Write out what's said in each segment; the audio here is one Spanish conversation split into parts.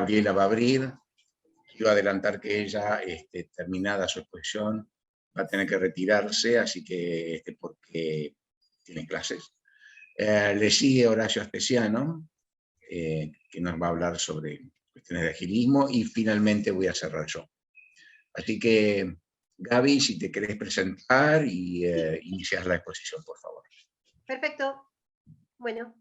Gabriela va a abrir. Quiero adelantar que ella, terminada su exposición, va a tener que retirarse, así que porque tiene clases. Le sigue Horacio Astesiano, que nos va a hablar sobre cuestiones de agilismo, y finalmente voy a cerrar yo. Así que, Gaby, si te querés presentar y iniciar la exposición, por favor. Perfecto. Bueno,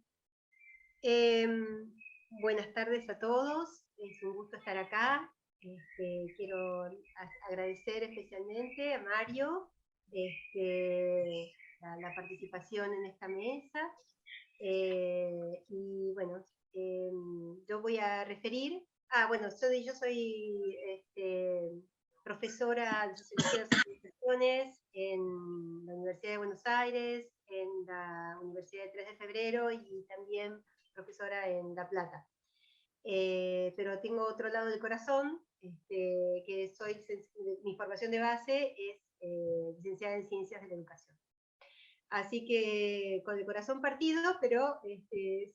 buenas tardes a todos. Es un gusto estar acá. Quiero agradecer especialmente a Mario la participación en esta mesa. Y bueno, yo voy a referir... bueno, yo soy profesora de Sociología de las Organizaciones en la Universidad de Buenos Aires, en la Universidad de 3 de Febrero y también profesora en La Plata. Pero tengo otro lado del corazón, que mi formación de base es licenciada en Ciencias de la Educación. Así que con el corazón partido, pero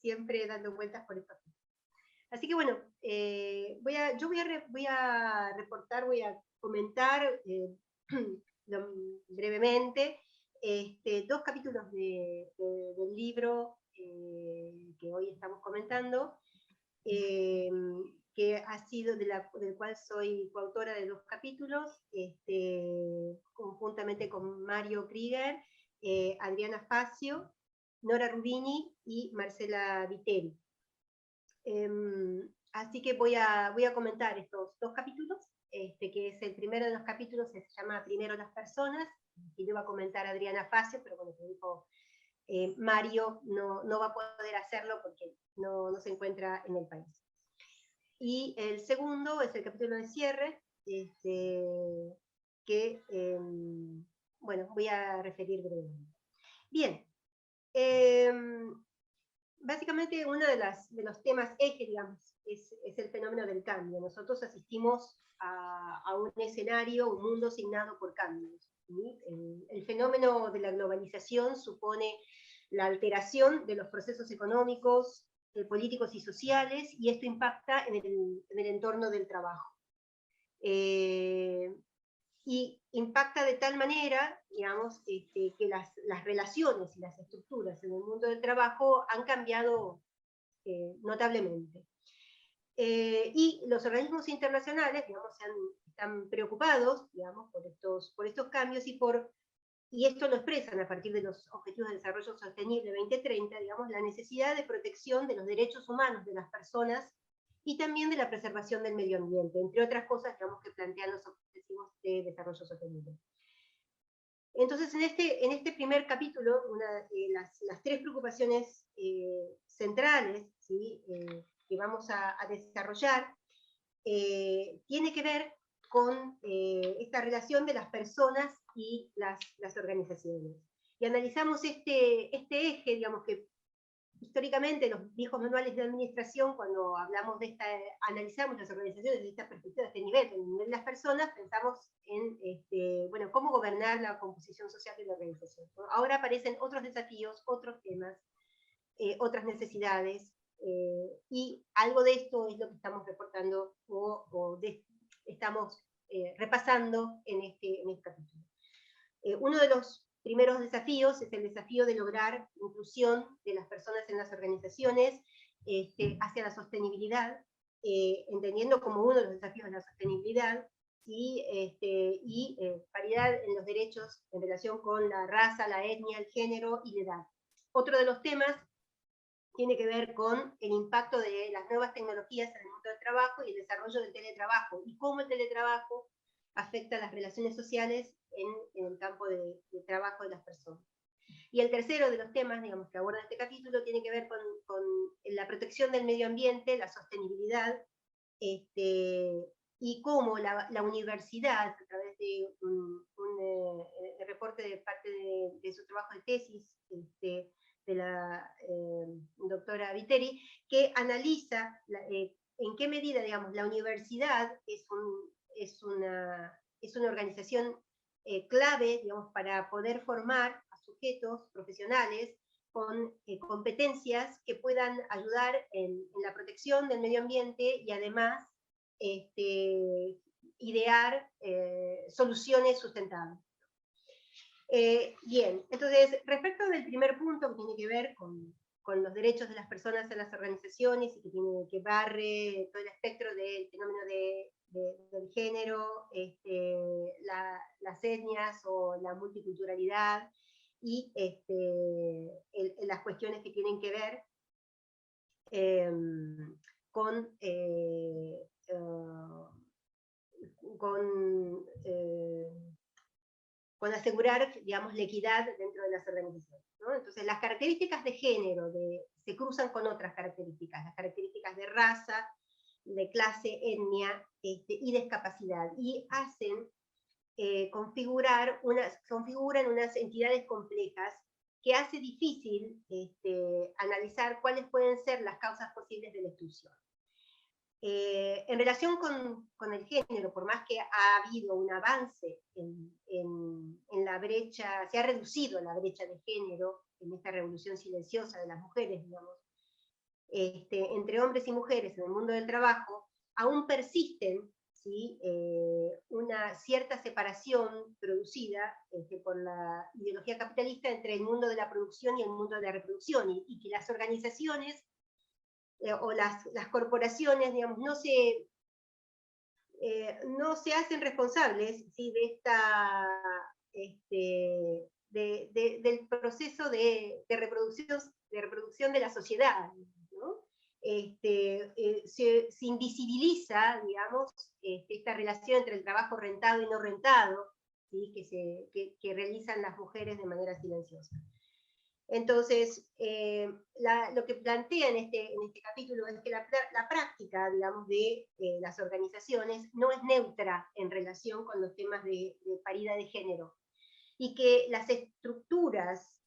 siempre dando vueltas por estos temas. Así que bueno, yo voy a reportar, voy a comentar brevemente dos capítulos del libro que hoy estamos comentando, que ha sido del cual soy coautora de 2 capítulos, conjuntamente con Mario Krieger, Adriana Facio, Nora Rubini y Marcela Viteri. Así que voy a comentar estos 2 capítulos, que es el primero de los capítulos, se llama Primero las personas, y yo voy a comentar a Adriana Facio, pero como te dijo Mario, no va a poder hacerlo porque no se encuentra en el país. Y el segundo es el capítulo de cierre, que, bueno, voy a referir brevemente. Bien, básicamente uno de los temas eje, digamos, es el fenómeno del cambio. Nosotros asistimos a un escenario, un mundo signado por cambios. ¿Sí? El fenómeno de la globalización supone la alteración de los procesos económicos, políticos y sociales, y esto impacta en el entorno del trabajo. Y impacta de tal manera, digamos, que las relaciones y las estructuras en el mundo del trabajo han cambiado notablemente. Y los organismos internacionales, digamos, están preocupados, digamos, por estos cambios y esto lo expresan a partir de los Objetivos de Desarrollo Sostenible 2030, digamos, la necesidad de protección de los derechos humanos de las personas y también de la preservación del medio ambiente, entre otras cosas, digamos, que plantean los Objetivos de Desarrollo Sostenible. Entonces, en este primer capítulo, las 3 preocupaciones centrales, ¿sí? Que vamos a desarrollar, tiene que ver con esta relación de las personas y las organizaciones. Y analizamos este eje, digamos, que históricamente los viejos manuales de administración, cuando hablamos analizamos las organizaciones desde esta perspectiva, de este nivel, del nivel de las personas, pensamos en bueno, cómo gobernar la composición social de la organización. Ahora aparecen otros desafíos, otros temas, otras necesidades, y algo de esto es lo que estamos reportando estamos repasando en este capítulo. Uno de los primeros desafíos es el desafío de lograr inclusión de las personas en las organizaciones hacia la sostenibilidad, entendiendo como uno de los desafíos la sostenibilidad, y paridad en los derechos en relación con la raza, la etnia, el género y la edad. Otro de los temas tiene que ver con el impacto de las nuevas tecnologías en el mundo del trabajo y el desarrollo del teletrabajo, y cómo el teletrabajo afecta a las relaciones sociales en el campo de trabajo de las personas. Y el tercero de los temas, digamos, que aborda este capítulo tiene que ver con la protección del medio ambiente, la sostenibilidad, y cómo la universidad, a través de un reporte de parte de su trabajo de tesis, de la doctora Viteri, que analiza en qué medida, digamos, la universidad es una organización clave, digamos, para poder formar a sujetos profesionales con competencias que puedan ayudar en la protección del medio ambiente y además idear soluciones sustentables. Bien, entonces, respecto del primer punto que tiene que ver con los derechos de las personas en las organizaciones y que barre todo el espectro del fenómeno del género, las etnias o la multiculturalidad y las cuestiones que tienen que ver con asegurar, digamos, la equidad dentro de las organizaciones, ¿no? Entonces, las características de género se cruzan con otras características, las características de raza, de clase, etnia y discapacidad, y configuran unas entidades complejas que hace difícil analizar cuáles pueden ser las causas posibles de la exclusión. En relación con el género, por más que ha habido un avance en la brecha, se ha reducido la brecha de género en esta revolución silenciosa de las mujeres, digamos, entre hombres y mujeres en el mundo del trabajo, aún persisten, ¿sí? Una cierta separación producida por la ideología capitalista entre el mundo de la producción y el mundo de la reproducción, y que las organizaciones o las corporaciones, digamos, no se hacen responsables, ¿sí? Del proceso de reproducción de la sociedad, ¿no? Se invisibiliza, digamos, esta relación entre el trabajo rentado y no rentado, ¿sí? que realizan las mujeres de manera silenciosa. Entonces, lo que plantea en este capítulo es que la práctica, digamos, de las organizaciones no es neutra en relación con los temas de paridad de género, y que las estructuras,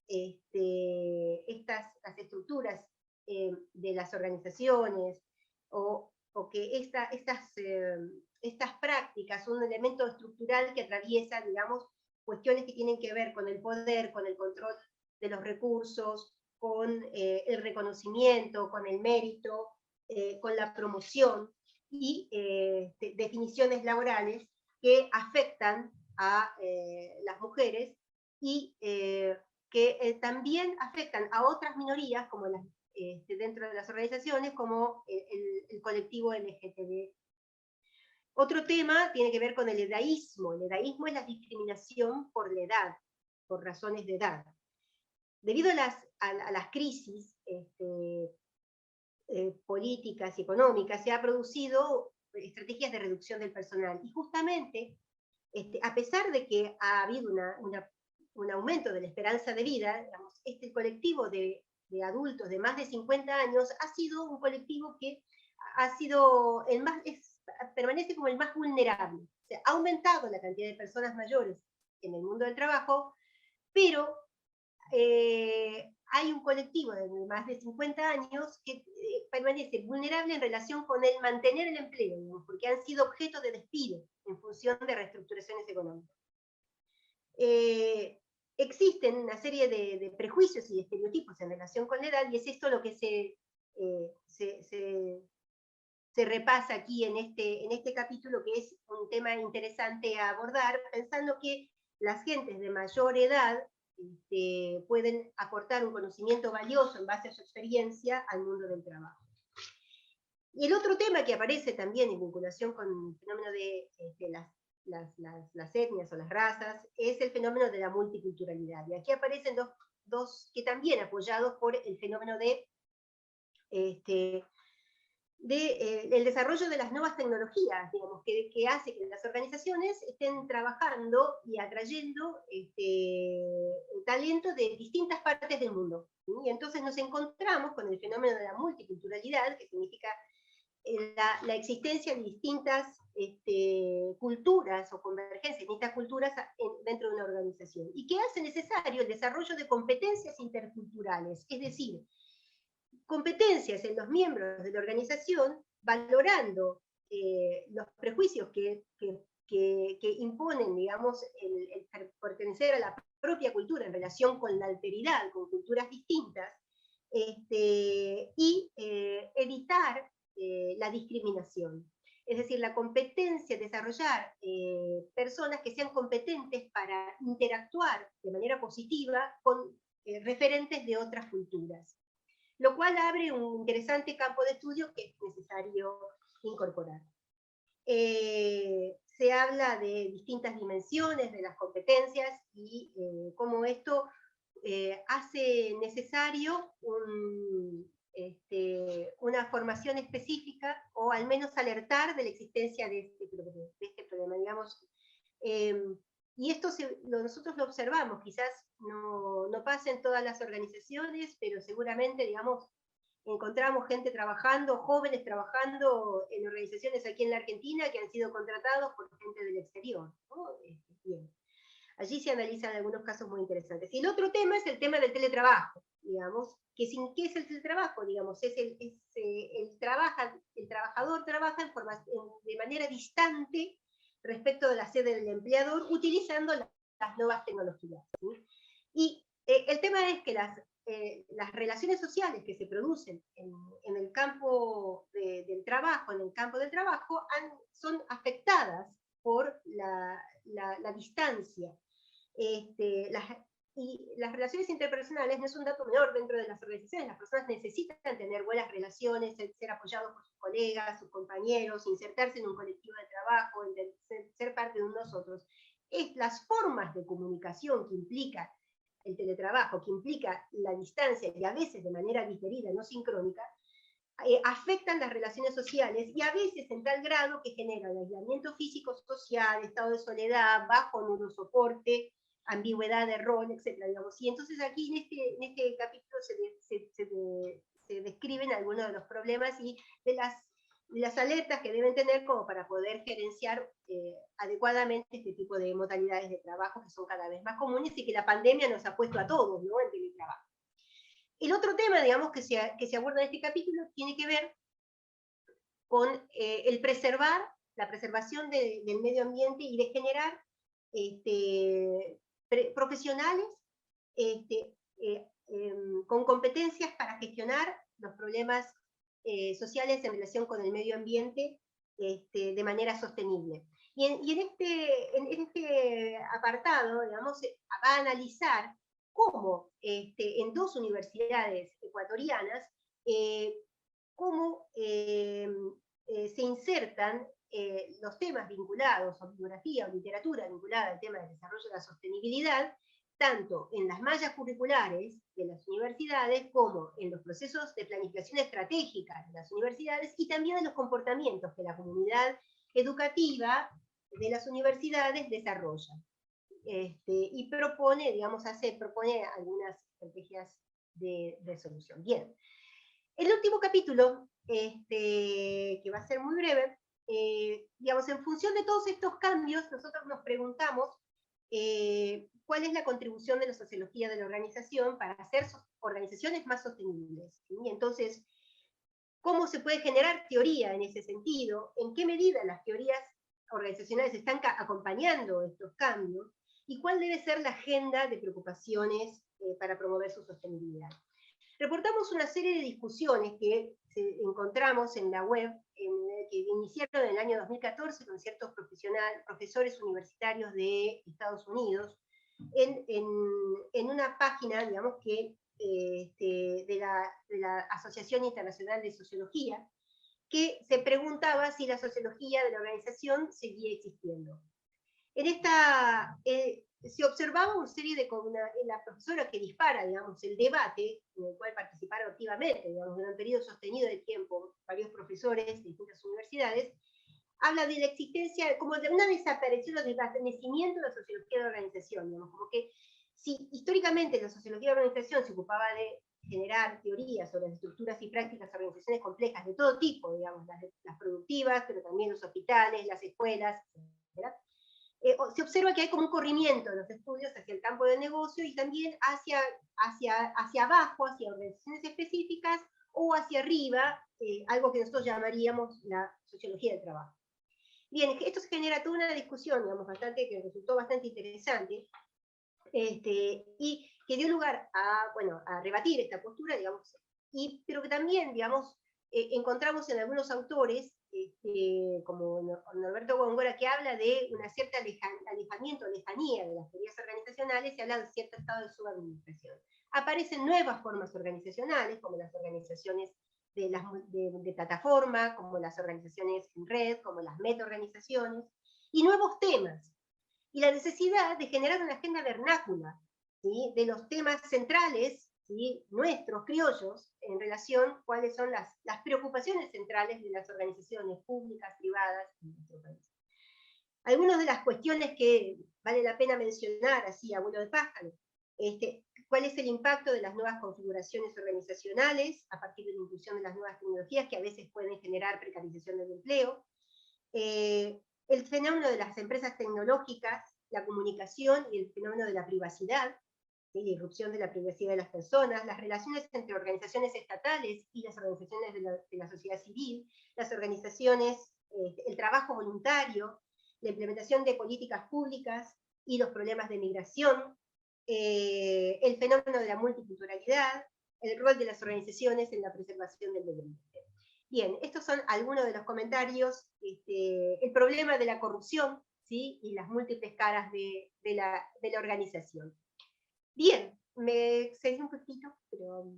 las estructuras de las organizaciones, o que estas prácticas son un elemento estructural que atraviesa, digamos, cuestiones que tienen que ver con el poder, con el control de los recursos, con el reconocimiento, con el mérito, con la promoción y definiciones laborales que afectan a las mujeres y que también afectan a otras minorías como dentro de las organizaciones, como el colectivo LGTB. Otro tema tiene que ver con el edaísmo. El edaísmo es la discriminación por la edad, por razones de edad. Debido a las crisis políticas y económicas, se han producido estrategias de reducción del personal. Y justamente, a pesar de que ha habido un aumento de la esperanza de vida, digamos, el colectivo de adultos de más de 50 años ha sido un colectivo que ha sido permanece como el más vulnerable. O sea, ha aumentado la cantidad de personas mayores en el mundo del trabajo, pero hay un colectivo de más de 50 años que permanece vulnerable en relación con el mantener el empleo, digamos, porque han sido objeto de despido en función de reestructuraciones económicas. Existen una serie de prejuicios y de estereotipos en relación con la edad, y es esto lo que se repasa aquí en este capítulo, que es un tema interesante a abordar, pensando que las gentes de mayor edad pueden aportar un conocimiento valioso en base a su experiencia al mundo del trabajo. Y el otro tema que aparece también en vinculación con el fenómeno de las etnias o las razas es el fenómeno de la multiculturalidad. Y aquí aparecen dos que también apoyados por el fenómeno el desarrollo de las nuevas tecnologías, digamos, que hace que las organizaciones estén trabajando y atrayendo talento de distintas partes del mundo, ¿sí? Y entonces nos encontramos con el fenómeno de la multiculturalidad, que significa la existencia de distintas culturas o convergencias de distintas culturas dentro de una organización, y que hace necesario el desarrollo de competencias interculturales, es decir, competencias en los miembros de la organización, valorando los prejuicios que imponen, digamos, el pertenecer a la propia cultura en relación con la alteridad, con culturas distintas, y evitar la discriminación. Es decir, la competencia, desarrollar personas que sean competentes para interactuar de manera positiva con referentes de otras culturas, lo cual abre un interesante campo de estudio que es necesario incorporar. Se habla de distintas dimensiones de las competencias y cómo esto hace necesario una formación específica, o al menos alertar de la existencia de este problema, digamos. Y esto nosotros lo observamos, quizás no pasa en todas las organizaciones, pero seguramente, digamos, encontramos gente trabajando, jóvenes trabajando en organizaciones aquí en la Argentina que han sido contratados por gente del exterior, ¿no? Bien. Allí se analizan algunos casos muy interesantes. Y el otro tema es el tema del teletrabajo, digamos, ¿qué es el teletrabajo? Digamos, el trabajador trabaja de manera distante respecto de la sede del empleador, utilizando las nuevas tecnologías, ¿sí? Y el tema es que las relaciones sociales que se producen en el campo del trabajo, son afectadas por la distancia. Y las relaciones interpersonales no es un dato menor dentro de las organizaciones. Las personas necesitan tener buenas relaciones, ser apoyados por sus colegas, sus compañeros, insertarse en un colectivo de trabajo, ser parte de nosotros. Las formas de comunicación que implica el teletrabajo, que implica la distancia, y a veces de manera diferida, no sincrónica, afectan las relaciones sociales, y a veces en tal grado que generan aislamiento físico-social, estado de soledad, bajo neurosoporte, ambigüedad de rol, etc. Digamos. Y entonces aquí en este capítulo se describen algunos de los problemas y de las alertas que deben tener como para poder gerenciar adecuadamente este tipo de modalidades de trabajo que son cada vez más comunes y que la pandemia nos ha puesto a todos, ¿no?, en teletrabajo. El otro tema, digamos, que se aborda en este capítulo tiene que ver con la preservación del medio ambiente y de generar profesionales con competencias para gestionar los problemas sociales en relación con el medio ambiente de manera sostenible. Y en este apartado, digamos, va a analizar cómo en dos universidades ecuatorianas, cómo se insertan los temas vinculados, o bibliografía o literatura vinculada al tema del desarrollo de la sostenibilidad, tanto en las mallas curriculares de las universidades como en los procesos de planificación estratégica de las universidades, y también en los comportamientos que la comunidad educativa de las universidades desarrolla. Y propone, digamos, propone algunas estrategias de solución. Bien. El último capítulo, que va a ser muy breve, digamos, en función de todos estos cambios, nosotros nos preguntamos cuál es la contribución de la sociología de la organización para hacer organizaciones más sostenibles. ¿Sí? Entonces, ¿cómo se puede generar teoría en ese sentido? ¿En qué medida las teorías organizacionales están acompañando estos cambios? ¿Y cuál debe ser la agenda de preocupaciones para promover su sostenibilidad? Reportamos una serie de discusiones que encontramos en la web, que iniciaron en el año 2014 con ciertos profesores universitarios de Estados Unidos, en una página, digamos, de la Asociación Internacional de Sociología, que se preguntaba si la sociología de la organización seguía existiendo. En esta se observaba una serie la profesora que dispara, digamos, el debate, en el cual participaron activamente, digamos, en un periodo sostenido de tiempo, varios profesores de distintas universidades, habla de la existencia, como de una desaparición o desvanecimiento de la sociología de la organización, digamos, como que si históricamente la sociología de la organización se ocupaba de generar teorías sobre las estructuras y prácticas de organizaciones complejas de todo tipo, digamos, las productivas, pero también los hospitales, las escuelas, etc., se observa que hay como un corrimiento de los estudios hacia el campo del negocio y también hacia abajo, hacia organizaciones específicas, o hacia arriba, algo que nosotros llamaríamos la sociología del trabajo. Bien, esto se genera toda una discusión, digamos, que resultó bastante interesante, y que dio lugar a, bueno, a rebatir esta postura, digamos, pero que también, digamos, encontramos en algunos autores, como Norberto Góngora, que habla de una cierta alejamiento, lejanía de las teorías organizacionales, y habla de cierto estado de subadministración. Aparecen nuevas formas organizacionales, como las organizaciones de plataforma, como las organizaciones en red, como las metaorganizaciones, y nuevos temas, y la necesidad de generar una agenda vernácula, ¿sí?, de los temas centrales, ¿sí?, nuestros, criollos, en relación a cuáles son las preocupaciones centrales de las organizaciones públicas, privadas en nuestro país. Algunas de las cuestiones que vale la pena mencionar, así a vuelo de pájaro, cuál es el impacto de las nuevas configuraciones organizacionales a partir de la inclusión de las nuevas tecnologías que a veces pueden generar precarización del empleo, el fenómeno de las empresas tecnológicas, la comunicación y el fenómeno de la privacidad, ¿sí?, la irrupción de la privacidad de las personas, las relaciones entre organizaciones estatales y las organizaciones de la sociedad civil, las organizaciones, el trabajo voluntario, la implementación de políticas públicas y los problemas de migración, el fenómeno de la multiculturalidad, el rol de las organizaciones en la preservación del medio ambiente. Bien, estos son algunos de los comentarios, el problema de la corrupción, ¿sí?, y las múltiples caras de la organización. Bien, me excedí un poquito, pero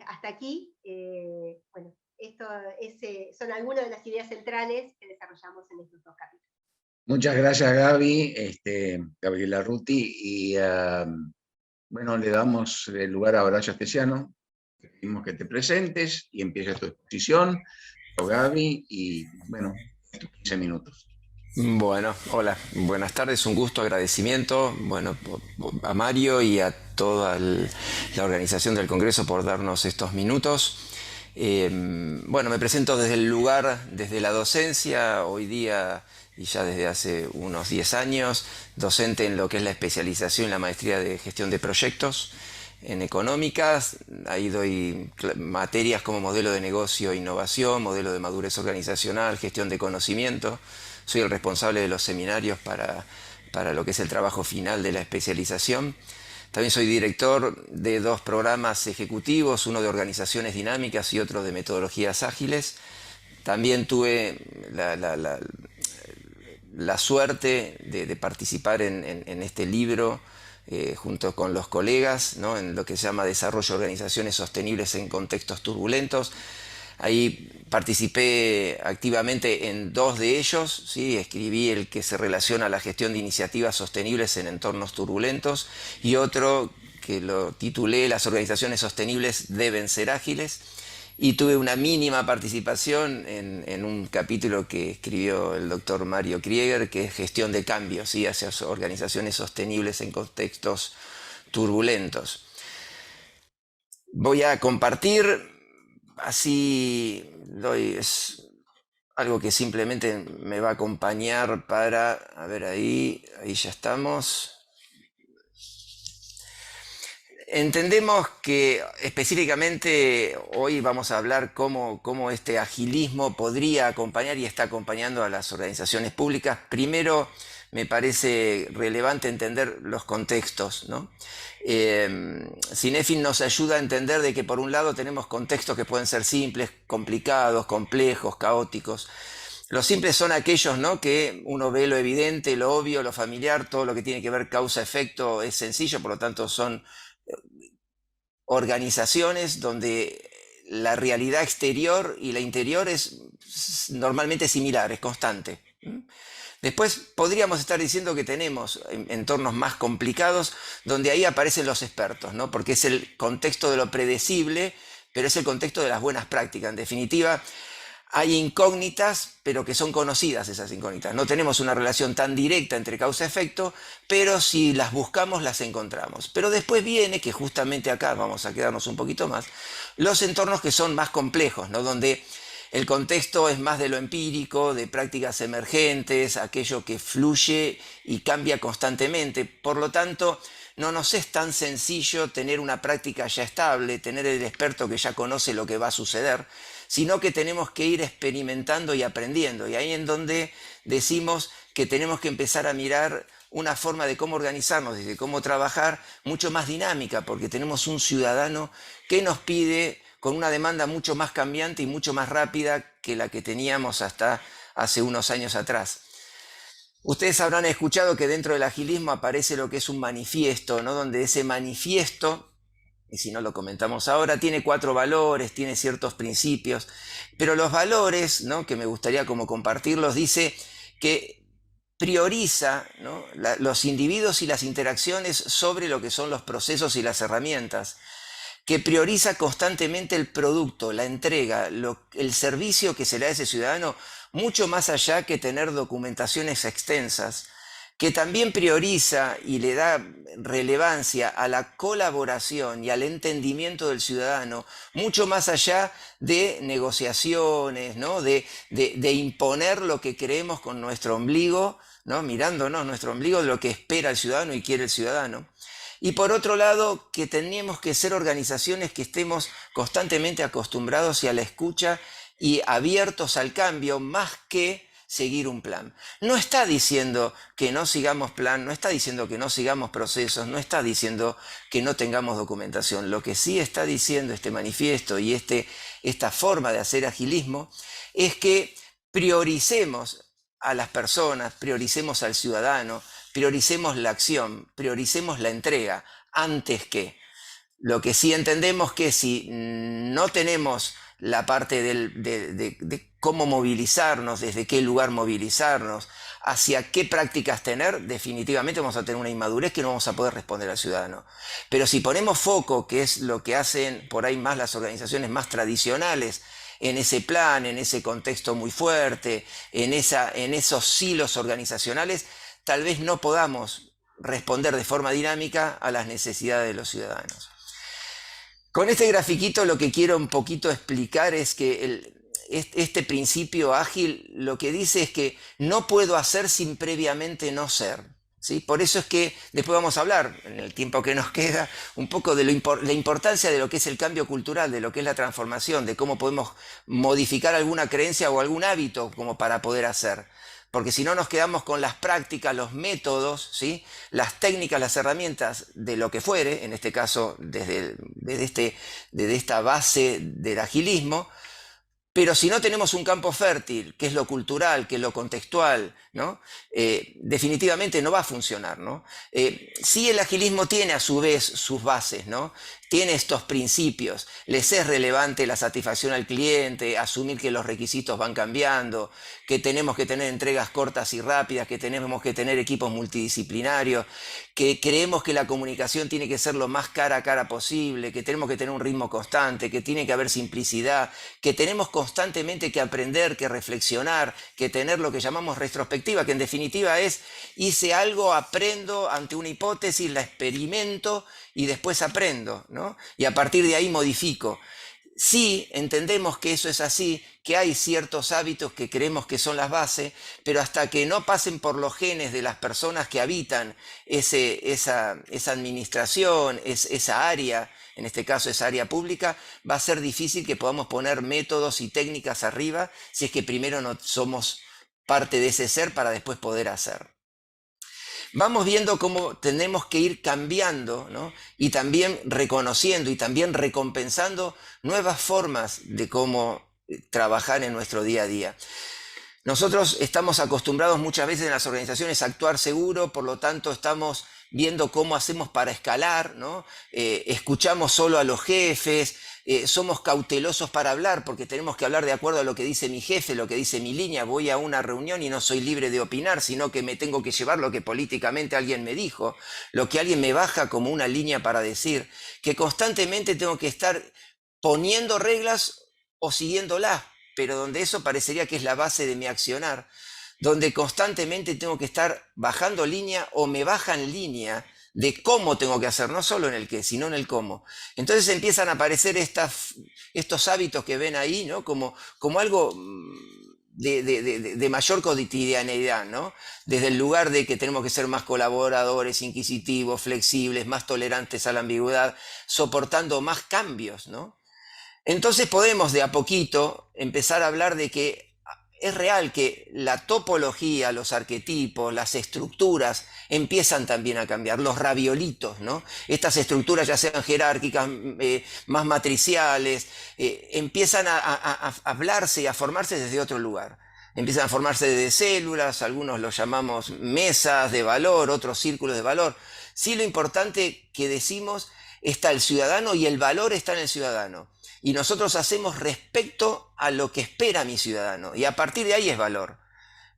hasta aquí, bueno, esto son algunas de las ideas centrales que desarrollamos en estos dos capítulos. Muchas gracias, Gaby, Gabriela Ruti, y bueno, le damos el lugar a Horacio Astesiano. Pedimos que te presentes y empieces tu exposición, Gaby, y bueno, 15 minutos. Bueno, hola, buenas tardes, un gusto, agradecimiento, bueno, a Mario y a toda la organización del Congreso por darnos estos minutos. Bueno, me presento desde el lugar, desde la docencia, hoy día y ya desde hace unos 10 años, docente en lo que es la especialización y la maestría de gestión de proyectos en económicas. Ahí doy materias como modelo de negocio e innovación, modelo de madurez organizacional, gestión de conocimiento. Soy el responsable de los seminarios para lo que es el trabajo final de la especialización. También soy director de 2 programas ejecutivos, uno de organizaciones dinámicas y otro de metodologías ágiles. También tuve la suerte de participar en este libro junto con los colegas, ¿no?, en lo que se llama Desarrollo de Organizaciones Sostenibles en Contextos Turbulentos. Ahí participé activamente en 2 de ellos, ¿sí? Escribí el que se relaciona a la gestión de iniciativas sostenibles en entornos turbulentos y otro que lo titulé Las organizaciones sostenibles deben ser ágiles, y tuve una mínima participación en un capítulo que escribió el doctor Mario Krieger, que es Gestión de Cambio, ¿sí?, hacia organizaciones sostenibles en contextos turbulentos. Voy a compartir. Así es algo que simplemente me va a acompañar para, a ver, ahí ya estamos. Entendemos que específicamente hoy vamos a hablar cómo este agilismo podría acompañar y está acompañando a las organizaciones públicas. Primero, me parece relevante entender los contextos, ¿no? Cynefin nos ayuda a entender de que por un lado tenemos contextos que pueden ser simples, complicados, complejos, caóticos. Los simples son aquellos, ¿no?, que uno ve lo evidente, lo obvio, lo familiar, todo lo que tiene que ver causa-efecto es sencillo, por lo tanto son organizaciones donde la realidad exterior y la interior es normalmente similar, es constante. Después podríamos estar diciendo que tenemos entornos más complicados donde ahí aparecen los expertos, ¿no?, porque es el contexto de lo predecible, pero es el contexto de las buenas prácticas. En definitiva, hay incógnitas, pero que son conocidas esas incógnitas. No tenemos una relación tan directa entre causa-efecto, pero si las buscamos, las encontramos. Pero después viene, que justamente acá vamos a quedarnos un poquito más, los entornos que son más complejos, ¿no?, donde el contexto es más de lo empírico, de prácticas emergentes, aquello que fluye y cambia constantemente. Por lo tanto, no nos es tan sencillo tener una práctica ya estable, tener el experto que ya conoce lo que va a suceder, sino que tenemos que ir experimentando y aprendiendo. Y ahí en donde decimos que tenemos que empezar a mirar una forma de cómo organizarnos y de cómo trabajar mucho más dinámica, porque tenemos un ciudadano que nos pide con una demanda mucho más cambiante y mucho más rápida que la que teníamos hasta hace unos años atrás. Ustedes habrán escuchado que dentro del agilismo aparece lo que es un manifiesto, ¿no? Donde ese manifiesto, y si no lo comentamos ahora, tiene 4 valores, tiene ciertos principios, pero los valores, ¿no?, que me gustaría como compartirlos, dice que prioriza, ¿no?, los individuos y las interacciones sobre lo que son los procesos y las herramientas, que prioriza constantemente el producto, la entrega, el servicio que se le da a ese ciudadano, mucho más allá que tener documentaciones extensas, que también prioriza y le da relevancia a la colaboración y al entendimiento del ciudadano, mucho más allá de negociaciones, ¿no?, de imponer lo que creemos con nuestro ombligo, ¿no?, mirándonos nuestro ombligo de lo que espera el ciudadano y quiere el ciudadano. Y por otro lado, que tenemos que ser organizaciones que estemos constantemente acostumbrados y a la escucha y abiertos al cambio, más que seguir un plan. No está diciendo que no sigamos plan, no está diciendo que no sigamos procesos, no está diciendo que no tengamos documentación. Lo que sí está diciendo este manifiesto y esta forma de hacer agilismo es que prioricemos a las personas, prioricemos al ciudadano, prioricemos la acción, prioricemos la entrega antes que. Lo que sí entendemos que si no tenemos la parte de cómo movilizarnos, desde qué lugar movilizarnos, hacia qué prácticas tener, definitivamente vamos a tener una inmadurez que no vamos a poder responder al ciudadano. Pero si ponemos foco, que es lo que hacen por ahí más las organizaciones más tradicionales, en ese plan, en ese contexto muy fuerte, en esos silos organizacionales, tal vez no podamos responder de forma dinámica a las necesidades de los ciudadanos. Con este grafiquito lo que quiero un poquito explicar es que este principio ágil lo que dice es que no puedo hacer sin previamente no ser, ¿sí? Por eso es que después vamos a hablar, en el tiempo que nos queda, un poco de la importancia de lo que es el cambio cultural, de lo que es la transformación, de cómo podemos modificar alguna creencia o algún hábito como para poder hacer. Porque si no nos quedamos con las prácticas, los métodos, ¿sí?, las técnicas, las herramientas de lo que fuere, en este caso desde esta base del agilismo, pero si no tenemos un campo fértil, que es lo cultural, que es lo contextual, ¿no?, definitivamente no va a funcionar, ¿no? Sí, el agilismo tiene a su vez sus bases, ¿no? Tiene estos principios, les es relevante la satisfacción al cliente, asumir que los requisitos van cambiando, que tenemos que tener entregas cortas y rápidas, que tenemos que tener equipos multidisciplinarios, que creemos que la comunicación tiene que ser lo más cara a cara posible, que tenemos que tener un ritmo constante, que tiene que haber simplicidad, que tenemos constantemente que aprender, que reflexionar, que tener lo que llamamos retrospectiva, que en definitiva es hice algo, aprendo ante una hipótesis, la experimento y después aprendo, ¿no? Y a partir de ahí modifico. Sí, entendemos que eso es así, que hay ciertos hábitos que creemos que son las bases, pero hasta que no pasen por los genes de las personas que habitan esa administración, esa área, en este caso esa área pública, va a ser difícil que podamos poner métodos y técnicas arriba si es que primero no somos parte de ese ser para después poder hacer. Vamos viendo cómo tenemos que ir cambiando, ¿no?, y también reconociendo y también recompensando nuevas formas de cómo trabajar en nuestro día a día. Nosotros estamos acostumbrados muchas veces en las organizaciones a actuar seguro, por lo tanto estamos viendo cómo hacemos para escalar, ¿no? Escuchamos solo a los jefes, somos cautelosos para hablar porque tenemos que hablar de acuerdo a lo que dice mi jefe, lo que dice mi línea. Voy a una reunión y no soy libre de opinar, sino que me tengo que llevar lo que políticamente alguien me dijo, lo que alguien me baja como una línea para decir, que constantemente tengo que estar poniendo reglas o siguiéndolas, pero donde eso parecería que es la base de mi accionar, donde constantemente tengo que estar bajando línea o me bajan línea de cómo tengo que hacer, no solo en el qué, sino en el cómo. Entonces empiezan a aparecer estos hábitos que ven ahí, ¿no?, como algo de mayor cotidianeidad, ¿no? Desde el lugar de que tenemos que ser más colaboradores, inquisitivos, flexibles, más tolerantes a la ambigüedad, soportando más cambios, ¿no? Entonces podemos de a poquito empezar a hablar de que es real que la topología, los arquetipos, las estructuras empiezan también a cambiar, los raviolitos, ¿no? Estas estructuras, ya sean jerárquicas, más matriciales, empiezan a hablarse y a formarse desde otro lugar. Empiezan a formarse de células, algunos los llamamos mesas de valor, otros círculos de valor. Sí, lo importante que decimos, está el ciudadano y el valor está en el ciudadano. Y nosotros hacemos respecto a lo que espera mi ciudadano. Y a partir de ahí es valor.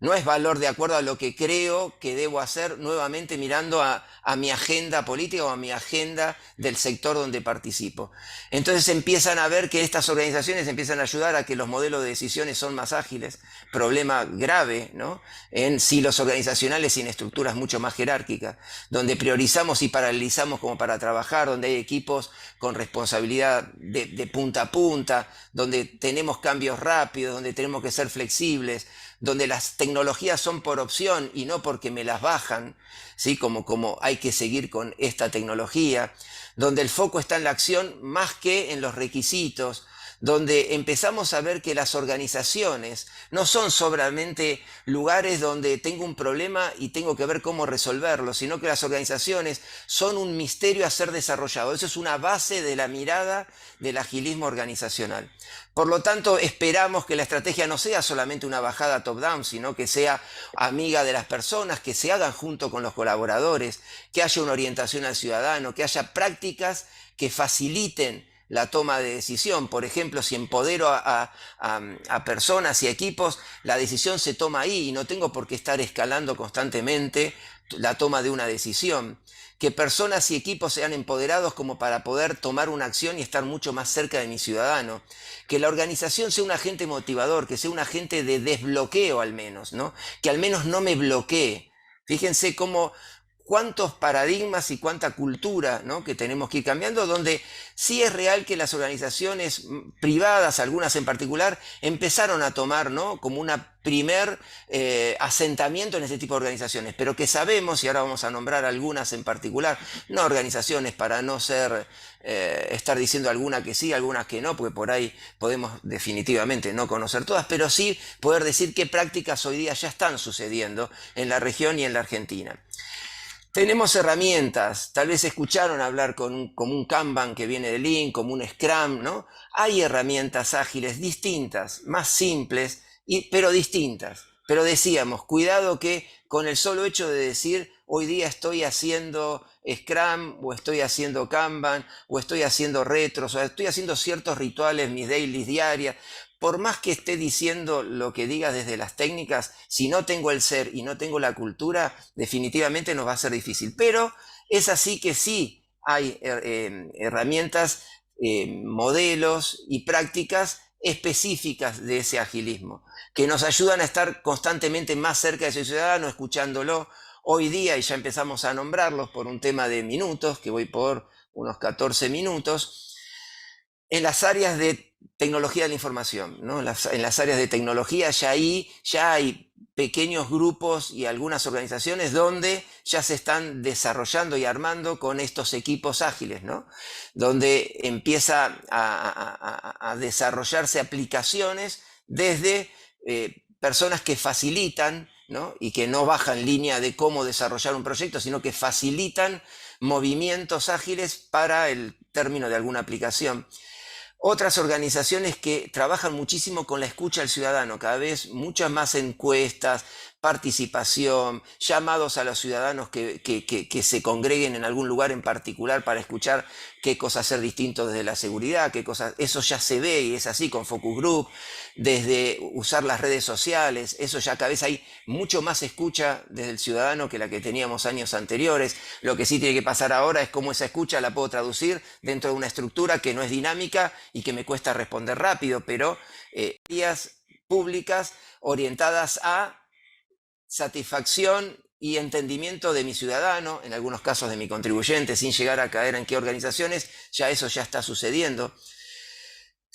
No es valor de acuerdo a lo que creo que debo hacer, nuevamente mirando a mi agenda política o a mi agenda del sector donde participo. Entonces empiezan a ver que estas organizaciones empiezan a ayudar a que los modelos de decisiones son más ágiles. Problema grave, ¿no? En silos organizacionales sin estructuras mucho más jerárquicas, donde priorizamos y paralelizamos como para trabajar, donde hay equipos con responsabilidad de punta a punta, donde tenemos cambios rápidos, donde tenemos que ser flexibles, donde las tecnologías son por opción y no porque me las bajan, ¿sí? Como hay que seguir con esta tecnología, donde el foco está en la acción más que en los requisitos, donde empezamos a ver que las organizaciones no son solamente lugares donde tengo un problema y tengo que ver cómo resolverlo, sino que las organizaciones son un misterio a ser desarrollado. Eso es una base de la mirada del agilismo organizacional. Por lo tanto, esperamos que la estrategia no sea solamente una bajada top-down, sino que sea amiga de las personas, que se hagan junto con los colaboradores, que haya una orientación al ciudadano, que haya prácticas que faciliten la toma de decisión. Por ejemplo, si empodero a personas y equipos, la decisión se toma ahí y no tengo por qué estar escalando constantemente la toma de una decisión. Que personas y equipos sean empoderados como para poder tomar una acción y estar mucho más cerca de mi ciudadano. Que la organización sea un agente motivador, que sea un agente de desbloqueo al menos, ¿no? Que al menos no me bloquee. Fíjense cuántos paradigmas y cuánta cultura, ¿no? Que tenemos que ir cambiando, donde sí es real que las organizaciones privadas, algunas en particular, empezaron a tomar, ¿no? Como una primer asentamiento en este tipo de organizaciones, pero que sabemos, y ahora vamos a nombrar algunas en particular, no organizaciones para no estar diciendo alguna que sí, algunas que no, porque por ahí podemos definitivamente no conocer todas, pero sí poder decir qué prácticas hoy día ya están sucediendo en la región y en la Argentina. Tenemos herramientas, tal vez escucharon hablar como un Kanban que viene de Lean, como un Scrum, ¿no? Hay herramientas ágiles distintas, más simples, pero distintas. Pero decíamos, cuidado que con el solo hecho de decir, hoy día estoy haciendo Scrum, o estoy haciendo Kanban, o estoy haciendo retros, o estoy haciendo ciertos rituales, mis dailies diarias, por más que esté diciendo lo que diga desde las técnicas, si no tengo el ser y no tengo la cultura, definitivamente nos va a ser difícil. Pero es así que sí hay herramientas, modelos y prácticas específicas de ese agilismo, que nos ayudan a estar constantemente más cerca de ese ciudadano, escuchándolo. Hoy día, y ya empezamos a nombrarlos por un tema de minutos, que voy por unos 14 minutos, en las áreas de tecnología de la información, ¿no? En las áreas de tecnología ya hay pequeños grupos y algunas organizaciones donde ya se están desarrollando y armando con estos equipos ágiles, ¿no? Donde empieza a desarrollarse aplicaciones desde personas que facilitan, ¿no? Y que no bajan línea de cómo desarrollar un proyecto, sino que facilitan movimientos ágiles para el término de alguna aplicación. Otras organizaciones que trabajan muchísimo con la escucha al ciudadano, cada vez muchas más encuestas, participación, llamados a los ciudadanos que se congreguen en algún lugar en particular para escuchar qué cosas hacer distinto desde la seguridad, eso ya se ve y es así con focus group, desde usar las redes sociales, eso ya cada vez hay mucho más escucha desde el ciudadano que la que teníamos años anteriores. Lo que sí tiene que pasar ahora es cómo esa escucha la puedo traducir dentro de una estructura que no es dinámica y que me cuesta responder rápido, pero vías públicas orientadas a satisfacción y entendimiento de mi ciudadano, en algunos casos de mi contribuyente, sin llegar a caer en qué organizaciones, ya eso ya está sucediendo.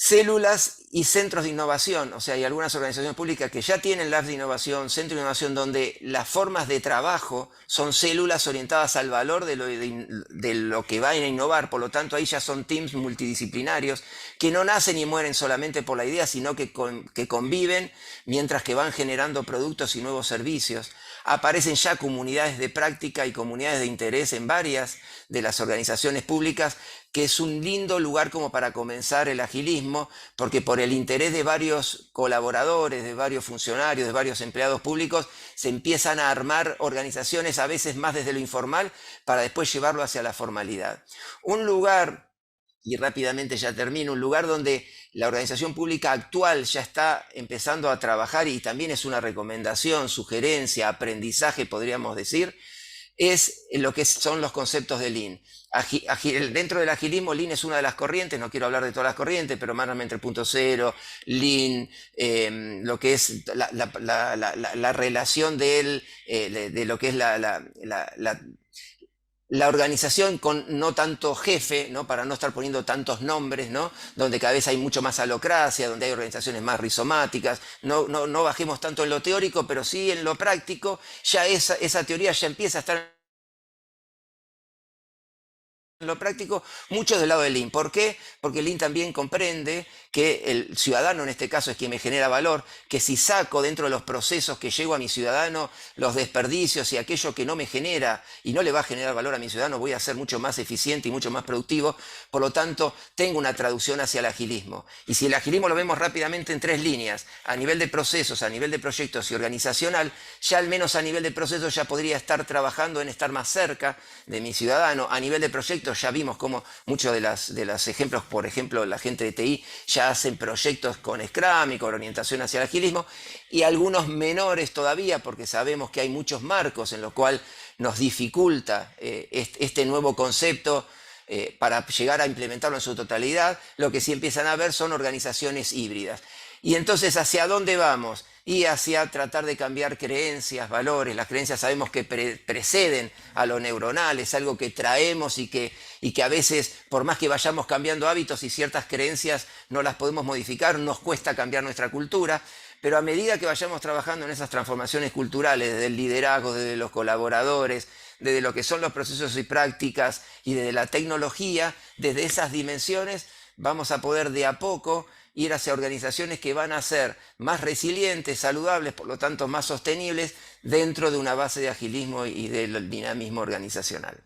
células y centros de innovación. O sea, hay algunas organizaciones públicas que ya tienen labs de innovación, centros de innovación, donde las formas de trabajo son células orientadas al valor de lo que van a innovar. Por lo tanto, ahí ya son teams multidisciplinarios que no nacen y mueren solamente por la idea, sino que conviven mientras que van generando productos y nuevos servicios. Aparecen ya comunidades de práctica y comunidades de interés en varias de las organizaciones públicas, que es un lindo lugar como para comenzar el agilismo, porque por el interés de varios colaboradores, de varios funcionarios, de varios empleados públicos, se empiezan a armar organizaciones a veces más desde lo informal para después llevarlo hacia la formalidad. Un lugar, y rápidamente ya termino, un lugar donde la organización pública actual ya está empezando a trabajar, y también es una recomendación, sugerencia, aprendizaje, podríamos decir, es lo que son los conceptos de Lean. Dentro del agilismo, Lean es una de las corrientes, no quiero hablar de todas las corrientes, pero Management 3.0, Lean, lo que es la relación de lo que es la organización con no tanto jefe, ¿no? Para no estar poniendo tantos nombres, ¿no? Donde cada vez hay mucho más alocracia, donde hay organizaciones más rizomáticas. No bajemos tanto en lo teórico, pero sí en lo práctico. Ya esa teoría ya empieza a estar en lo práctico, mucho del lado del Lean. ¿Por qué? Porque el Lean también comprende que el ciudadano, en este caso, es quien me genera valor, que si saco dentro de los procesos que llego a mi ciudadano los desperdicios y aquello que no me genera y no le va a generar valor a mi ciudadano, voy a ser mucho más eficiente y mucho más productivo. Por lo tanto, tengo una traducción hacia el agilismo. Y si el agilismo lo vemos rápidamente en 3 líneas, a nivel de procesos, a nivel de proyectos y organizacional, ya al menos a nivel de procesos ya podría estar trabajando en estar más cerca de mi ciudadano. A nivel de proyectos ya vimos cómo muchos de los ejemplos, por ejemplo, la gente de TI ya hacen proyectos con Scrum y con orientación hacia el agilismo, y algunos menores todavía, porque sabemos que hay muchos marcos en los cuales nos dificulta este nuevo concepto para llegar a implementarlo en su totalidad. Lo que sí empiezan a ver son organizaciones híbridas. Y entonces, ¿hacia dónde vamos? Y hacia tratar de cambiar creencias, valores. Las creencias sabemos que preceden a lo neuronal, es algo que traemos y que a veces, por más que vayamos cambiando hábitos y ciertas creencias no las podemos modificar, nos cuesta cambiar nuestra cultura. Pero a medida que vayamos trabajando en esas transformaciones culturales, desde el liderazgo, desde los colaboradores, desde lo que son los procesos y prácticas y desde la tecnología, desde esas dimensiones, vamos a poder de a poco ir hacia organizaciones que van a ser más resilientes, saludables, por lo tanto más sostenibles, dentro de una base de agilismo y del dinamismo organizacional.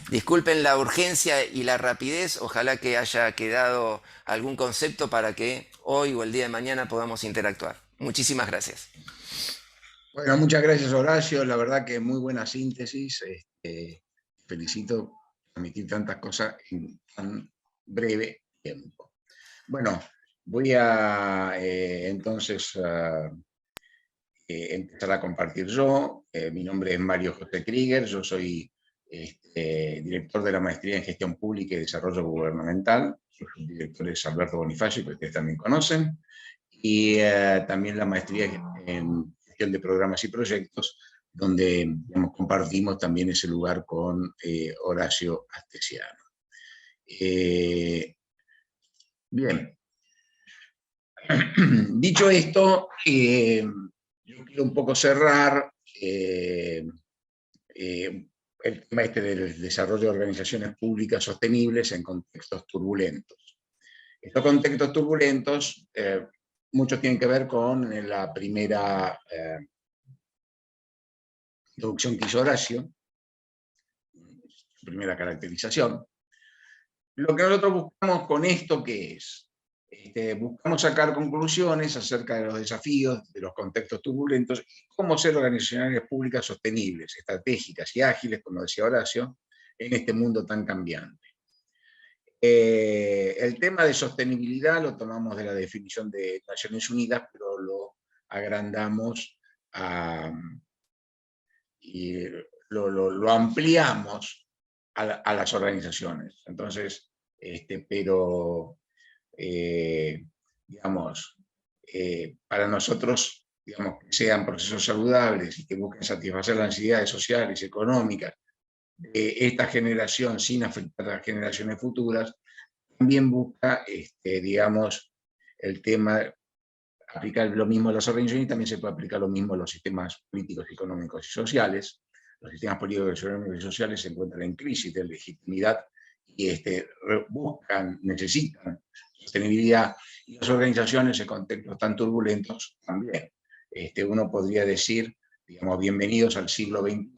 Disculpen la urgencia y la rapidez, ojalá que haya quedado algún concepto para que hoy o el día de mañana podamos interactuar. Muchísimas gracias. Bueno, muchas gracias, Horacio, la verdad que muy buena síntesis. Felicito por transmitir tantas cosas en tan breve tiempo. Bueno, voy a entonces empezar a compartir yo. Mi nombre es Mario José Krieger, yo soy director de la Maestría en Gestión Pública y Desarrollo Gubernamental. Su subdirector es Alberto Bonifacio, que ustedes también conocen. Y también la Maestría en Gestión de Programas y Proyectos, donde compartimos también ese lugar con Horacio Astesiano. Bien. Dicho esto, yo quiero un poco cerrar el tema del desarrollo de organizaciones públicas sostenibles en contextos turbulentos. Estos contextos turbulentos, muchos tienen que ver con la primera introducción que hizo Horacio, su primera caracterización. Lo que nosotros buscamos con esto, ¿qué es? Buscamos sacar conclusiones acerca de los desafíos, de los contextos turbulentos, y cómo ser organizaciones públicas sostenibles, estratégicas y ágiles, como decía Horacio, en este mundo tan cambiante. El tema de sostenibilidad lo tomamos de la definición de Naciones Unidas, pero lo agrandamos y lo ampliamos a las organizaciones. Entonces, digamos, para nosotros, digamos, que sean procesos saludables y que busquen satisfacer las necesidades sociales y económicas de esta generación sin afectar a las generaciones futuras, también busca, digamos, el tema, aplicar lo mismo a las organizaciones y también se puede aplicar lo mismo a los sistemas políticos, económicos y sociales. Los sistemas políticos, económicos y sociales se encuentran en crisis de legitimidad y buscan, necesitan sostenibilidad, y las organizaciones en contextos tan turbulentos también. Uno podría decir, digamos, bienvenidos al siglo XXI,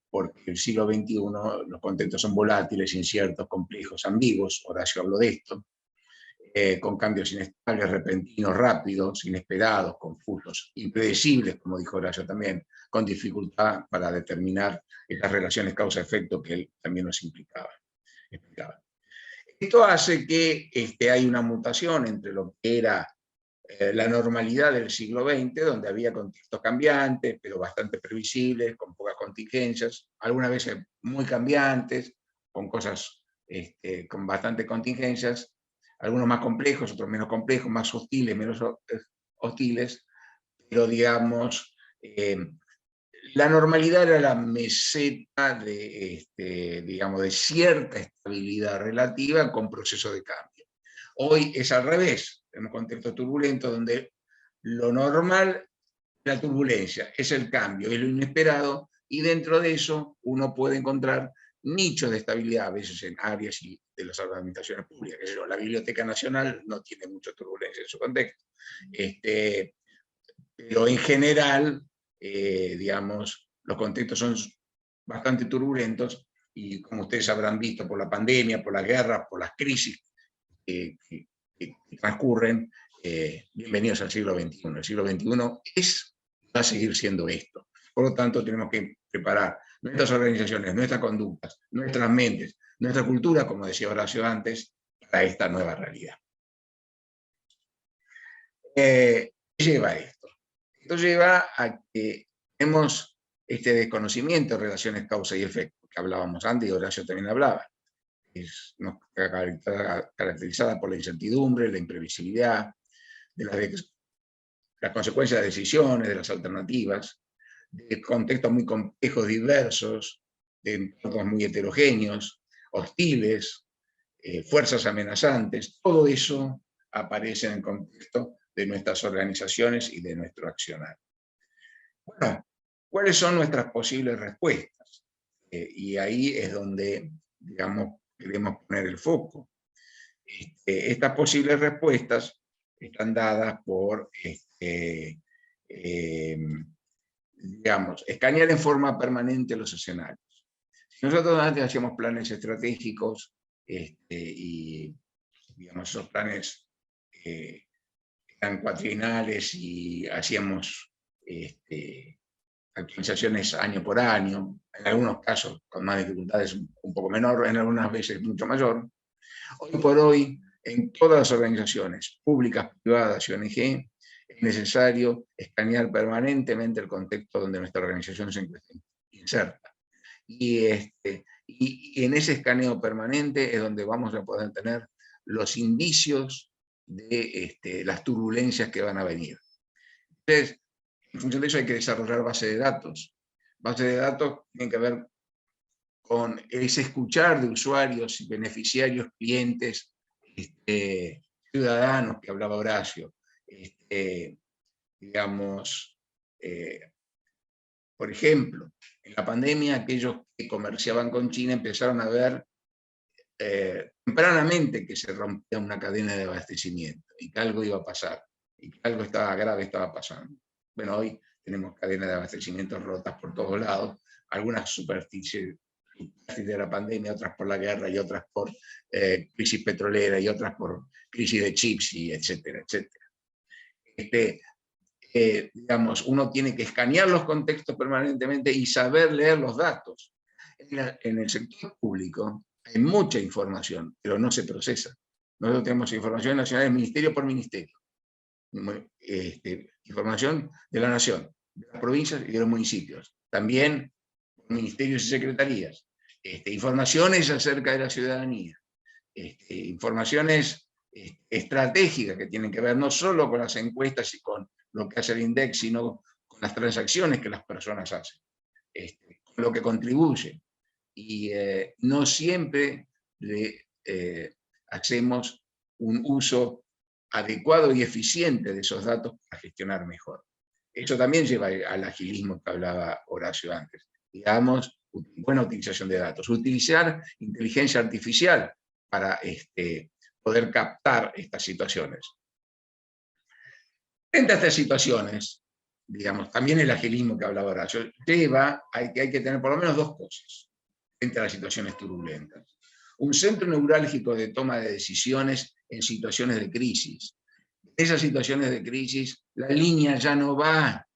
porque el siglo XXI los contextos son volátiles, inciertos, complejos, ambiguos. Horacio habló de esto, con cambios inestables, repentinos, rápidos, inesperados, confusos, impredecibles, como dijo Horacio también, con dificultad para determinar estas relaciones causa-efecto que él también nos explicaba. Esto hace que hay una mutación entre lo que era la normalidad del siglo XX, donde había contextos cambiantes, pero bastante previsibles, con pocas contingencias, algunas veces muy cambiantes, con cosas con bastantes contingencias, algunos más complejos, otros menos complejos, más hostiles, menos hostiles, pero digamos, la normalidad era la meseta de, digamos, de cierta estabilidad relativa con proceso de cambio. Hoy es al revés, en un contexto turbulento donde lo normal es la turbulencia, es el cambio, es lo inesperado, y dentro de eso uno puede encontrar nichos de estabilidad, a veces en áreas de las administraciones públicas. La Biblioteca Nacional no tiene mucha turbulencia en su contexto, pero en general, digamos, los contextos son bastante turbulentos, y como ustedes habrán visto por la pandemia, por las guerras, por las crisis que transcurren, bienvenidos al siglo XXI. El siglo XXI va a seguir siendo esto. Por lo tanto, tenemos que preparar nuestras organizaciones, nuestras conductas, nuestras mentes, nuestra cultura, como decía Horacio antes, para esta nueva realidad. ¿Qué lleva esto? Esto lleva a que tenemos este desconocimiento de relaciones causa y efecto, que hablábamos antes y Horacio también hablaba. Es caracterizada por la incertidumbre, la imprevisibilidad, de las consecuencias de las decisiones, de las alternativas, de contextos muy complejos, diversos, de entornos muy heterogéneos, hostiles, fuerzas amenazantes. Todo eso aparece en el contexto de nuestras organizaciones y de nuestro accionar. Bueno, ¿cuáles son nuestras posibles respuestas? Y ahí es donde, digamos, queremos poner el foco. Estas posibles respuestas están dadas por, digamos, escanear en forma permanente los escenarios. Si nosotros antes hacíamos planes estratégicos y, digamos, esos planes eran cuatrienales y hacíamos actualizaciones año por año, en algunos casos con más dificultades un poco menor, en algunas veces mucho mayor. Hoy por hoy, en todas las organizaciones públicas, privadas y ONG, es necesario escanear permanentemente el contexto donde nuestra organización se inserta. Y en ese escaneo permanente es donde vamos a poder tener los indicios de las turbulencias que van a venir. Entonces, en función de eso hay que desarrollar bases de datos. Bases de datos tienen que ver con ese escuchar de usuarios y beneficiarios, clientes, ciudadanos, que hablaba Horacio. Digamos, por ejemplo, en la pandemia aquellos que comerciaban con China empezaron a ver tempranamente que se rompía una cadena de abastecimiento y que algo iba a pasar, y que algo grave estaba pasando. Bueno, hoy tenemos cadenas de abastecimiento rotas por todos lados, algunas superficies de la pandemia, otras por la guerra y otras por crisis petrolera y otras por crisis de chips, y etcétera, etcétera. Digamos, uno tiene que escanear los contextos permanentemente y saber leer los datos. En el sector público hay mucha información, pero no se procesa. Nosotros tenemos información nacional, ministerio por ministerio. Información de la nación, de las provincias y de los municipios. También ministerios y secretarías. Informaciones acerca de la ciudadanía. Informaciones estratégicas que tienen que ver no solo con las encuestas y con lo que hace el INDEC, sino con las transacciones que las personas hacen, con lo que contribuye. Y no siempre hacemos un uso adecuado y eficiente de esos datos para gestionar mejor. Eso también lleva al agilismo que hablaba Horacio antes. Digamos, buena utilización de datos. Utilizar inteligencia artificial para poder captar estas situaciones. Frente a estas situaciones, digamos, también el agilismo que hablaba Horacio, lleva a que hay que tener por lo menos dos cosas frente a las situaciones turbulentas. Un centro neurálgico de toma de decisiones en situaciones de crisis. En esas situaciones de crisis, la línea ya no va,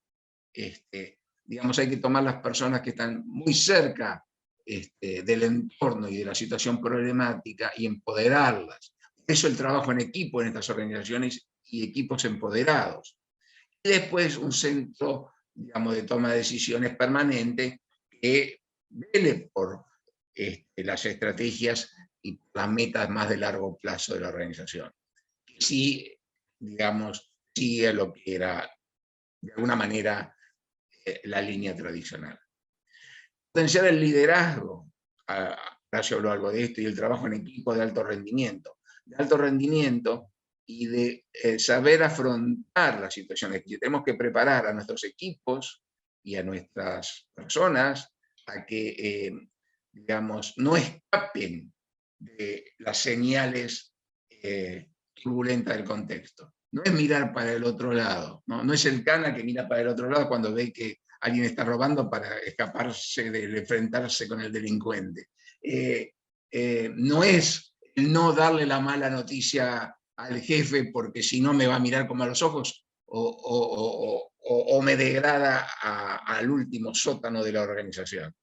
digamos, hay que tomar las personas que están muy cerca del entorno y de la situación problemática y empoderarlas. Por eso el trabajo en equipo en estas organizaciones y equipos empoderados. Y después un centro, digamos, de toma de decisiones permanente que vele por las estrategias y las metas más de largo plazo de la organización. Que sí, digamos, sigue lo que era, de alguna manera, la línea tradicional. Potenciar el liderazgo, Horacio habló algo de esto, y el trabajo en equipo de alto rendimiento. De alto rendimiento y de saber afrontar las situaciones. Tenemos que preparar a nuestros equipos y a nuestras personas a que, digamos, no escapen de las señales turbulentas del contexto. No es mirar para el otro lado, no es el cana que mira para el otro lado cuando ve que alguien está robando para escaparse de enfrentarse con el delincuente. No es el no darle la mala noticia al jefe porque si no me va a mirar como a los ojos o me degrada al último sótano de la organización,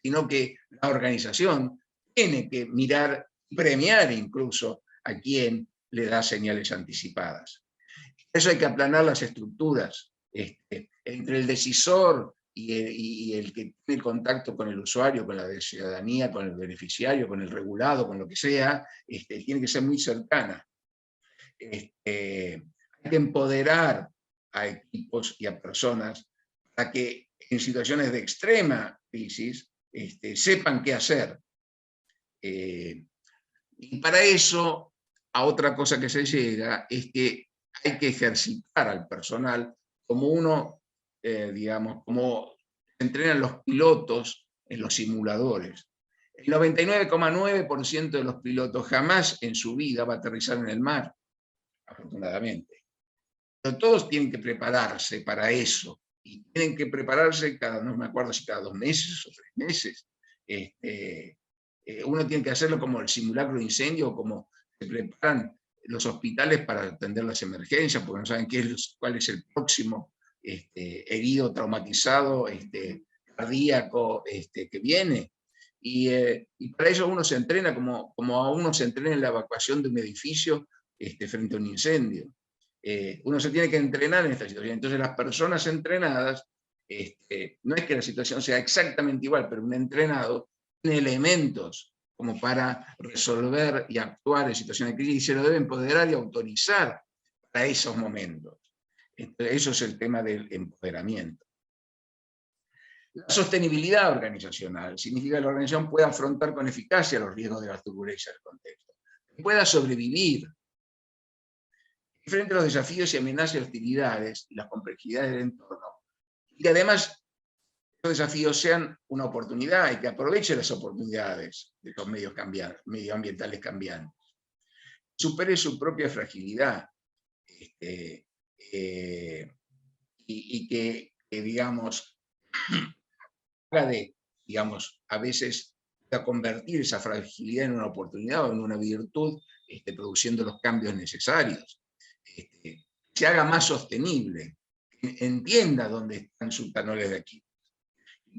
sino que la organización tiene que mirar, premiar incluso a quien le da señales anticipadas. Eso hay que aplanar las estructuras entre el decisor y el que tiene contacto con el usuario, con la ciudadanía, con el beneficiario, con el regulado, con lo que sea, tiene que ser muy cercana. Hay que empoderar a equipos y a personas para que en situaciones de extrema crisis sepan qué hacer. Y para eso, a otra cosa que se llega es que hay que ejercitar al personal como uno, digamos, como se entrenan los pilotos en los simuladores. El 99,9% de los pilotos jamás en su vida va a aterrizar en el mar, afortunadamente. Pero todos tienen que prepararse para eso. Y tienen que prepararse no me acuerdo si cada 2 meses o 3 meses. Uno tiene que hacerlo como el simulacro de incendio, o como se preparan los hospitales para atender las emergencias, porque no saben cuál es el próximo herido, traumatizado, cardíaco que viene. Y para eso uno se entrena como a uno se entrena en la evacuación de un edificio frente a un incendio. Uno se tiene que entrenar en esta situación. Entonces las personas entrenadas, no es que la situación sea exactamente igual, pero un entrenado tiene elementos como para resolver y actuar en situaciones de crisis, y se lo debe empoderar y autorizar para esos momentos. Eso es el tema del empoderamiento. La sostenibilidad organizacional significa que la organización pueda afrontar con eficacia los riesgos de las turbulencias del contexto, que pueda sobrevivir frente a los desafíos y amenazas y hostilidades y las complejidades del entorno, y que además los desafíos sean una oportunidad y que aproveche las oportunidades de los medioambientales cambiantes. Supere su propia fragilidad y que, digamos, haga de, digamos, a veces a convertir esa fragilidad en una oportunidad o en una virtud, produciendo los cambios necesarios. Se haga más sostenible, entienda dónde están sus tanoles de aquí.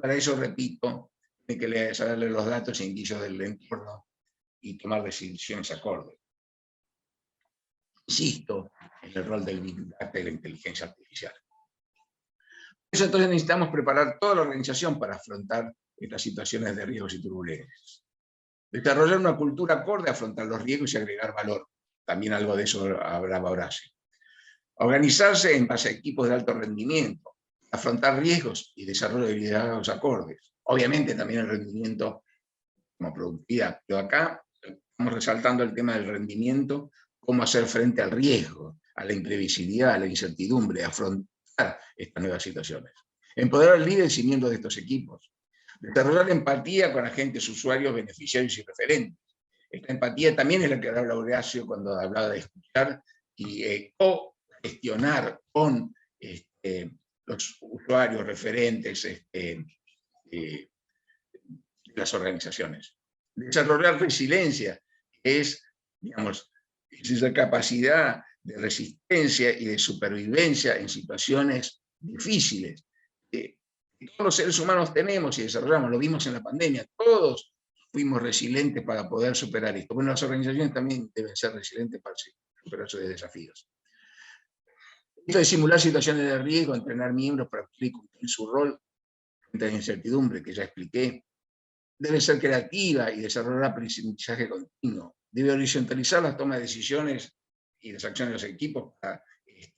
Para eso, repito, hay que saberle los datos e indicios del entorno y tomar decisiones acordes. Insisto en el rol del Big Data y la inteligencia artificial. Por eso entonces necesitamos preparar toda la organización para afrontar estas situaciones de riesgos y turbulencias. Desarrollar una cultura acorde a afrontar los riesgos y agregar valor. También algo de eso hablaba Horacio. Organizarse en base a equipos de alto rendimiento, afrontar riesgos y desarrollo de liderazgos acordes. Obviamente también el rendimiento como productividad, pero acá estamos resaltando el tema del rendimiento, cómo hacer frente al riesgo, a la imprevisibilidad, a la incertidumbre, afrontar estas nuevas situaciones. Empoderar al líder y miembros de estos equipos. Desarrollar empatía con agentes, usuarios, beneficiarios y referentes. Esta empatía también es la que hablaba Horacio cuando hablaba de escuchar y co-gestionar con los usuarios, referentes de las organizaciones. Desarrollar resiliencia, que es, digamos, esa capacidad de resistencia y de supervivencia en situaciones difíciles. Que todos los seres humanos tenemos y desarrollamos, lo vimos en la pandemia, todos fuimos resilientes para poder superar esto. Bueno, las organizaciones también deben ser resilientes para superar esos desafíos. Esto de simular situaciones de riesgo, entrenar miembros para cumplir su rol frente a la incertidumbre, que ya expliqué, debe ser creativa y desarrollar aprendizaje continuo. Debe horizontalizar las tomas de decisiones y las acciones de los equipos para,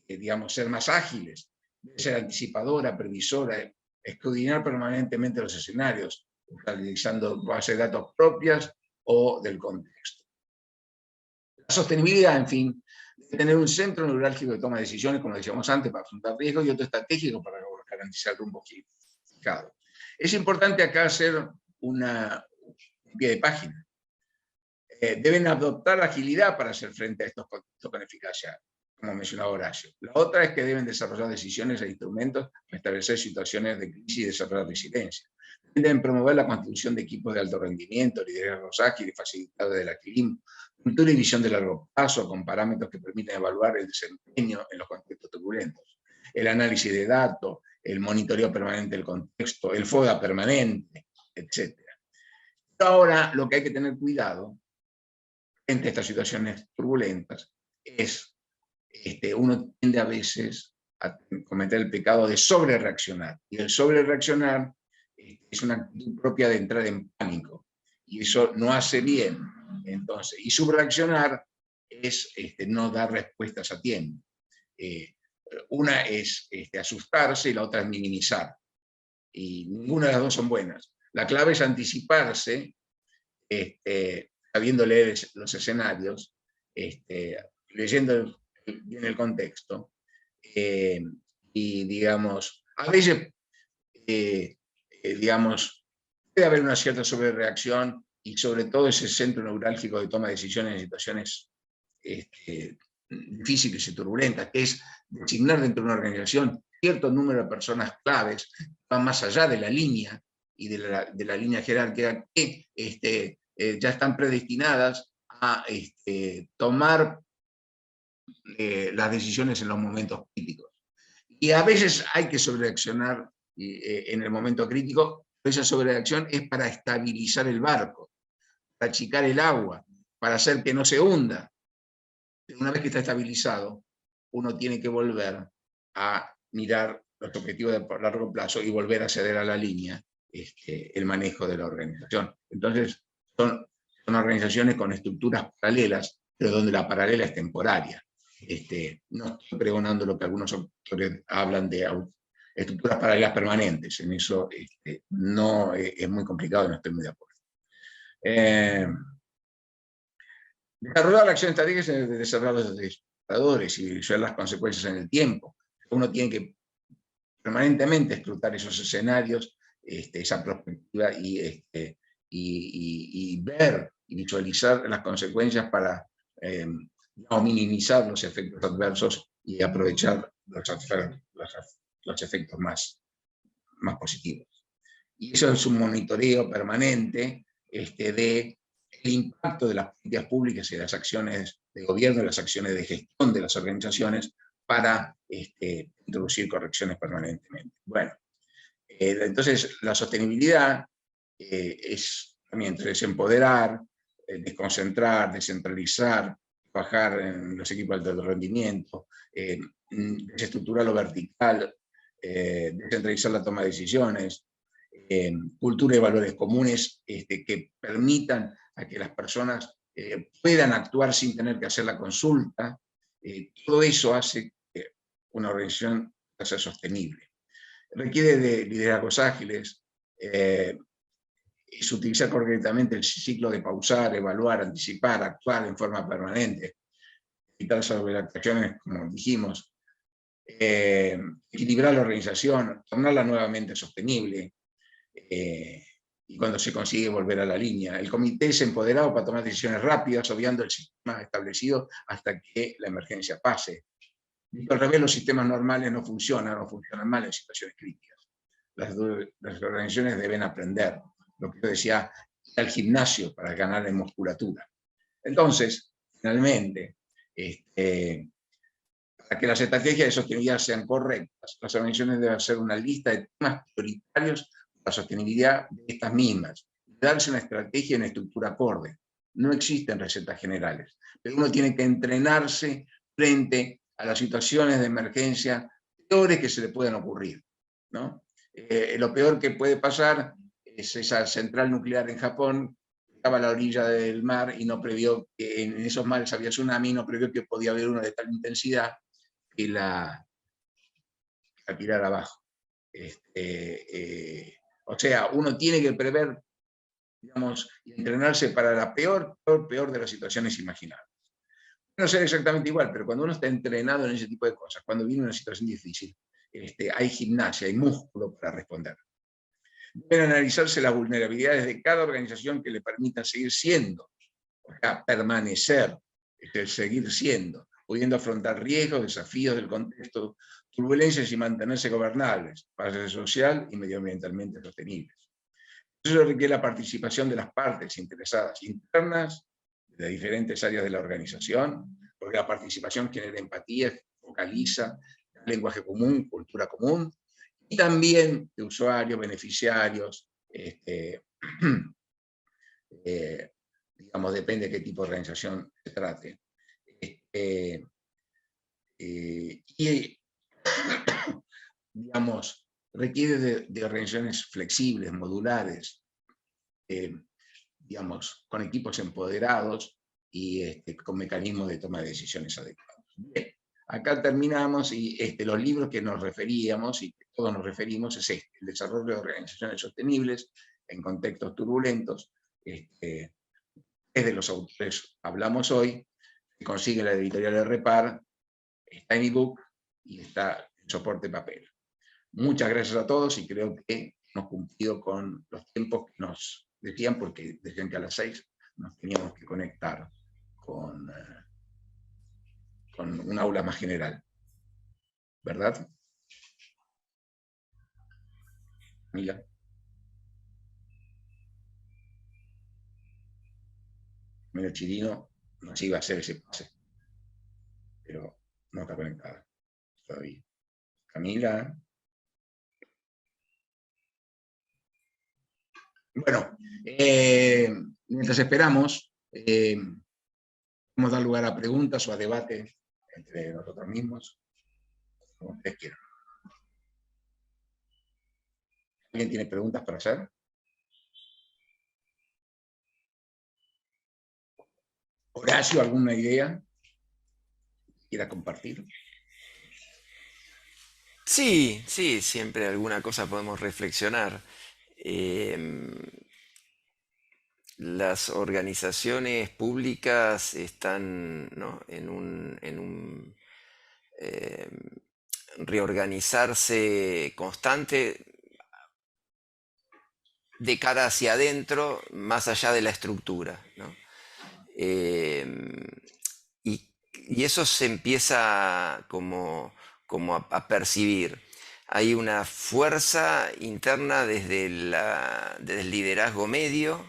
digamos, ser más ágiles. Debe ser anticipadora, previsora, escudriñar permanentemente los escenarios, utilizando bases de datos propias o del contexto. La sostenibilidad, en fin, debe tener un centro neurálgico de toma de decisiones, como decíamos antes, para afrontar riesgos, y otro estratégico para garantizar el rumbo fijado. Es importante acá hacer un pie de página. Deben adoptar agilidad para hacer frente a estos contextos con eficacia, como mencionaba Horacio. La otra es que deben desarrollar decisiones e instrumentos para establecer situaciones de crisis y desarrollar resiliencia. Deben promover la constitución de equipos de alto rendimiento, liderazgos ágiles, facilitadores del equilibrio, cultura y visión de largo plazo, con parámetros que permiten evaluar el desempeño en los contextos turbulentos. El análisis de datos, el monitoreo permanente del contexto, el FODA permanente, etc. Ahora, lo que hay que tener cuidado frente a estas situaciones turbulentas es, uno tiende a veces a cometer el pecado de sobrereaccionar. Y el sobrereaccionar es una actitud propia de entrar en pánico. Y eso no hace bien. Entonces, y subreaccionar es no dar respuestas a tiempo. Una es asustarse y la otra es minimizar. Y ninguna de las dos son buenas. La clave es anticiparse, sabiendo leer los escenarios, leyendo bien el contexto, y digamos, a veces, digamos, puede haber una cierta sobrereacción y sobre todo ese centro neurálgico de toma de decisiones en situaciones difíciles y turbulentas, que es designar dentro de una organización cierto número de personas claves, van más allá de la línea y de la línea jerárquica, que ya están predestinadas a tomar las decisiones en los momentos críticos. Y a veces hay que sobrereaccionar en el momento crítico, pero esa sobrereacción es para estabilizar el barco, para achicar el agua, para hacer que no se hunda. Una vez que está estabilizado, uno tiene que volver a mirar los objetivos de largo plazo y volver a ceder a la línea el manejo de la organización. Entonces, son organizaciones con estructuras paralelas, pero donde la paralela es temporaria. No estoy pregonando lo que algunos autores hablan de estructuras paralelas permanentes. En eso no es muy complicado y no estoy muy de acuerdo. Desarrollar la acción estratégica es desarrollar los indicadores y ver las consecuencias en el tiempo. Uno tiene que permanentemente escrutar esos escenarios, esa perspectiva y ver y visualizar las consecuencias para minimizar los efectos adversos y aprovechar los efectos más positivos. Y eso es un monitoreo permanente del impacto de las políticas públicas y las acciones de gobierno, las acciones de gestión de las organizaciones para introducir correcciones permanentemente. Bueno, entonces la sostenibilidad es también desempoderar, desconcentrar, descentralizar, trabajar en los equipos de alto rendimiento, desestructurar lo vertical, descentralizar la toma de decisiones, cultura y valores comunes que permitan a que las personas puedan actuar sin tener que hacer la consulta. Todo eso hace que una organización sea sostenible. Requiere de liderazgos ágiles, es utilizar correctamente el ciclo de pausar, evaluar, anticipar, actuar en forma permanente, evitar sobreactuaciones, como dijimos, equilibrar la organización, tornarla nuevamente sostenible, y cuando se consigue volver a la línea. El comité es empoderado para tomar decisiones rápidas, obviando el sistema establecido hasta que la emergencia pase. Y al revés, los sistemas normales no funcionan mal en situaciones críticas. Las organizaciones deben aprender, lo que yo decía, al gimnasio para ganar en musculatura. Entonces, finalmente, para que las estrategias de sostenibilidad sean correctas, las organizaciones deben hacer una lista de temas prioritarios para la sostenibilidad de estas mismas, darse una estrategia y una estructura acorde. No existen recetas generales, pero uno tiene que entrenarse frente a las situaciones de emergencia peores que se le puedan ocurrir, ¿no? Lo peor que puede pasar es esa central nuclear en Japón, que estaba a la orilla del mar y no previó que en esos mares había tsunami, no previó que podía haber uno de tal intensidad que la tirar abajo. O sea, uno tiene que prever, digamos, y entrenarse para la peor de las situaciones imaginables. No ser exactamente igual, pero cuando uno está entrenado en ese tipo de cosas, cuando viene una situación difícil, hay gimnasia, hay músculo para responder. Deben analizarse las vulnerabilidades de cada organización que le permitan seguir siendo, o sea, permanecer, seguir siendo, pudiendo afrontar riesgos, desafíos del contexto, turbulencias y mantenerse gobernables, para ser social y medioambientalmente sostenibles. Eso requiere la participación de las partes interesadas internas, de las diferentes áreas de la organización, porque la participación genera empatía, focaliza, lenguaje común, cultura común, y también de usuarios, beneficiarios, digamos, depende de qué tipo de organización se trate. Y, digamos, requiere de organizaciones flexibles, modulares, digamos, con equipos empoderados y con mecanismos de toma de decisiones adecuados. Bien, acá terminamos y los libros que nos referíamos y que todos nos referimos es el desarrollo de organizaciones sostenibles en contextos turbulentos. Es de los autores hablamos hoy, se consigue la editorial de Repar, está en ebook y está en soporte papel. Muchas gracias a todos y creo que hemos cumplido con los tiempos que nos decían, porque decían que a las 6 nos teníamos que conectar con un aula más general. ¿Verdad? Mira. Mira, Chirino nos iba a hacer ese pase, pero no está conectada todavía. Camila. Bueno, mientras esperamos, vamos a dar lugar a preguntas o a debate entre nosotros mismos, como ustedes quieran. ¿Alguien tiene preguntas para hacer? Horacio, ¿alguna idea que quiera compartir? Sí, sí, siempre alguna cosa podemos reflexionar. Las organizaciones públicas están, ¿no?, en un reorganizarse constante de cara hacia adentro, más allá de la estructura, ¿no? Y eso se empieza como a percibir. Hay una fuerza interna desde el liderazgo medio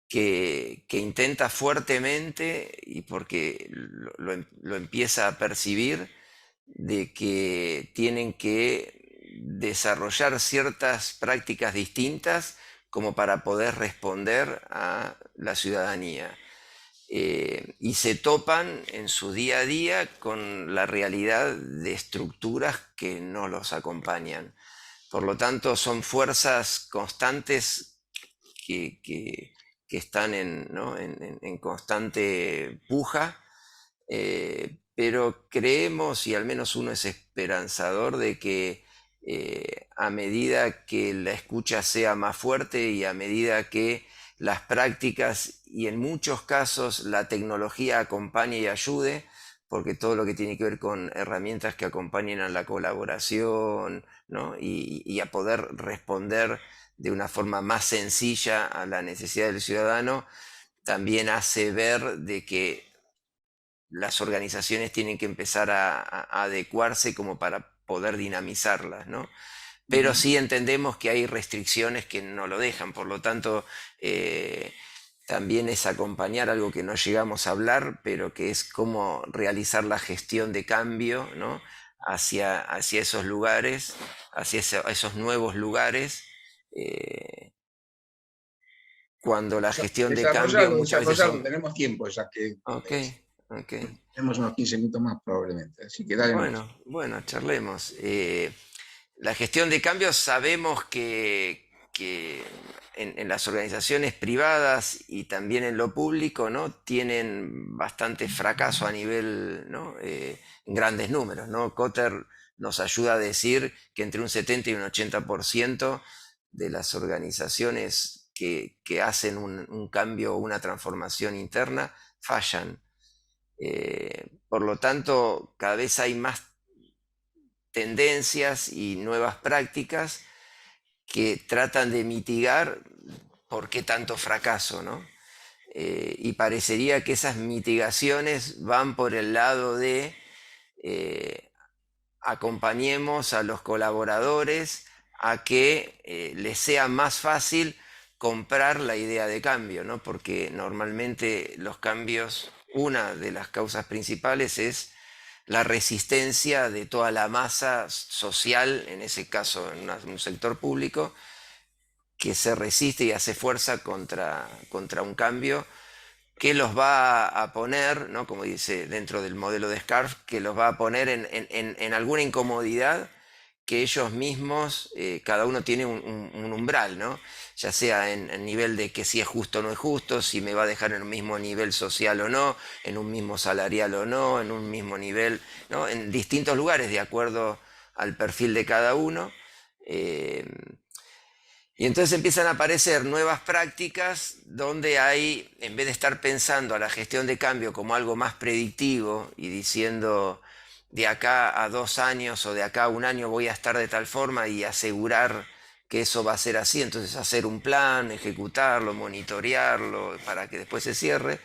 que intenta fuertemente, y porque lo empieza a percibir, de que tienen que desarrollar ciertas prácticas distintas como para poder responder a la ciudadanía. Y se topan en su día a día con la realidad de estructuras que no los acompañan. Por lo tanto, son fuerzas constantes que están en constante puja, pero creemos, y al menos uno es esperanzador, de que a medida que la escucha sea más fuerte y a medida que las prácticas y en muchos casos la tecnología acompañe y ayude, porque todo lo que tiene que ver con herramientas que acompañen a la colaboración, ¿no? y a poder responder de una forma más sencilla a la necesidad del ciudadano, también hace ver de que las organizaciones tienen que empezar a adecuarse como para poder dinamizarlas, ¿no? Pero sí entendemos que hay restricciones que no lo dejan, por lo tanto, también es acompañar algo que no llegamos a hablar, pero que es cómo realizar la gestión de cambio, ¿no? hacia esos lugares, hacia esos nuevos lugares, cuando la gestión de cambio muchas veces Desarrollalo, son... tenemos tiempo, ya que Ok, ok. tenemos unos 15 minutos más probablemente, así que dale nomás. Bueno, charlemos. La gestión de cambios sabemos que en las organizaciones privadas y también en lo público, ¿no? Tienen bastante fracaso a nivel, ¿no? En grandes números, ¿no? Kotter nos ayuda a decir que entre un 70 y un 80% de las organizaciones que hacen un cambio o una transformación interna fallan. Por lo tanto, cada vez hay más tendencias y nuevas prácticas que tratan de mitigar por qué tanto fracaso, ¿no? Y parecería que esas mitigaciones van por el lado de acompañemos a los colaboradores a que les sea más fácil comprar la idea de cambio, ¿no? Porque normalmente los cambios, una de las causas principales es la resistencia de toda la masa social, en ese caso en un sector público, que se resiste y hace fuerza contra un cambio que los va a poner, ¿no? Como dice dentro del modelo de Scarf, que los va a poner en alguna incomodidad que ellos mismos, cada uno tiene un umbral, ¿no? Ya sea en nivel de que si es justo o no es justo, si me va a dejar en un mismo nivel social o no, en un mismo salarial o no, en un mismo nivel, ¿no? En distintos lugares de acuerdo al perfil de cada uno. Y entonces empiezan a aparecer nuevas prácticas donde hay, en vez de estar pensando a la gestión de cambio como algo más predictivo y diciendo de acá a 2 años o de acá a 1 año voy a estar de tal forma y asegurar que eso va a ser así, entonces hacer un plan, ejecutarlo, monitorearlo para que después se cierre,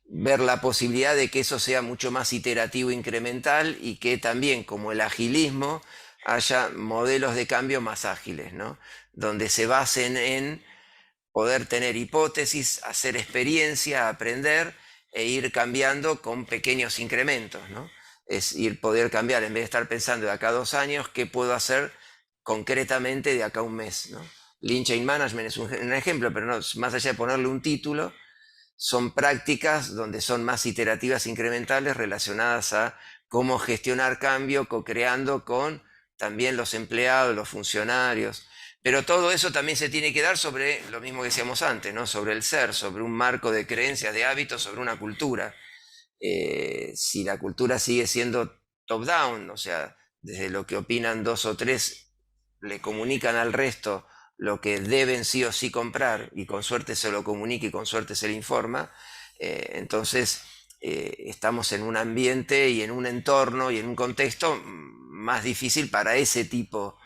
ver la posibilidad de que eso sea mucho más iterativo, incremental y que también como el agilismo haya modelos de cambio más ágiles, ¿no? Donde se basen en poder tener hipótesis, hacer experiencia, aprender e ir cambiando con pequeños incrementos, ¿no? Es poder cambiar, en vez de estar pensando de acá a 2 años, ¿qué puedo hacer concretamente de acá a 1 mes, ¿no? Lean Chain Management es un ejemplo, pero no, más allá de ponerle un título, son prácticas donde son más iterativas incrementales relacionadas a cómo gestionar cambio, co-creando con también los empleados, los funcionarios. Pero todo eso también se tiene que dar sobre lo mismo que decíamos antes, ¿no? Sobre el ser, sobre un marco de creencias, de hábitos, sobre una cultura. Si la cultura sigue siendo top-down, o sea, desde lo que opinan 2 o 3, le comunican al resto lo que deben sí o sí comprar y con suerte se lo comunica y con suerte se le informa, entonces estamos en un ambiente y en un entorno y en un contexto más difícil para ese tipo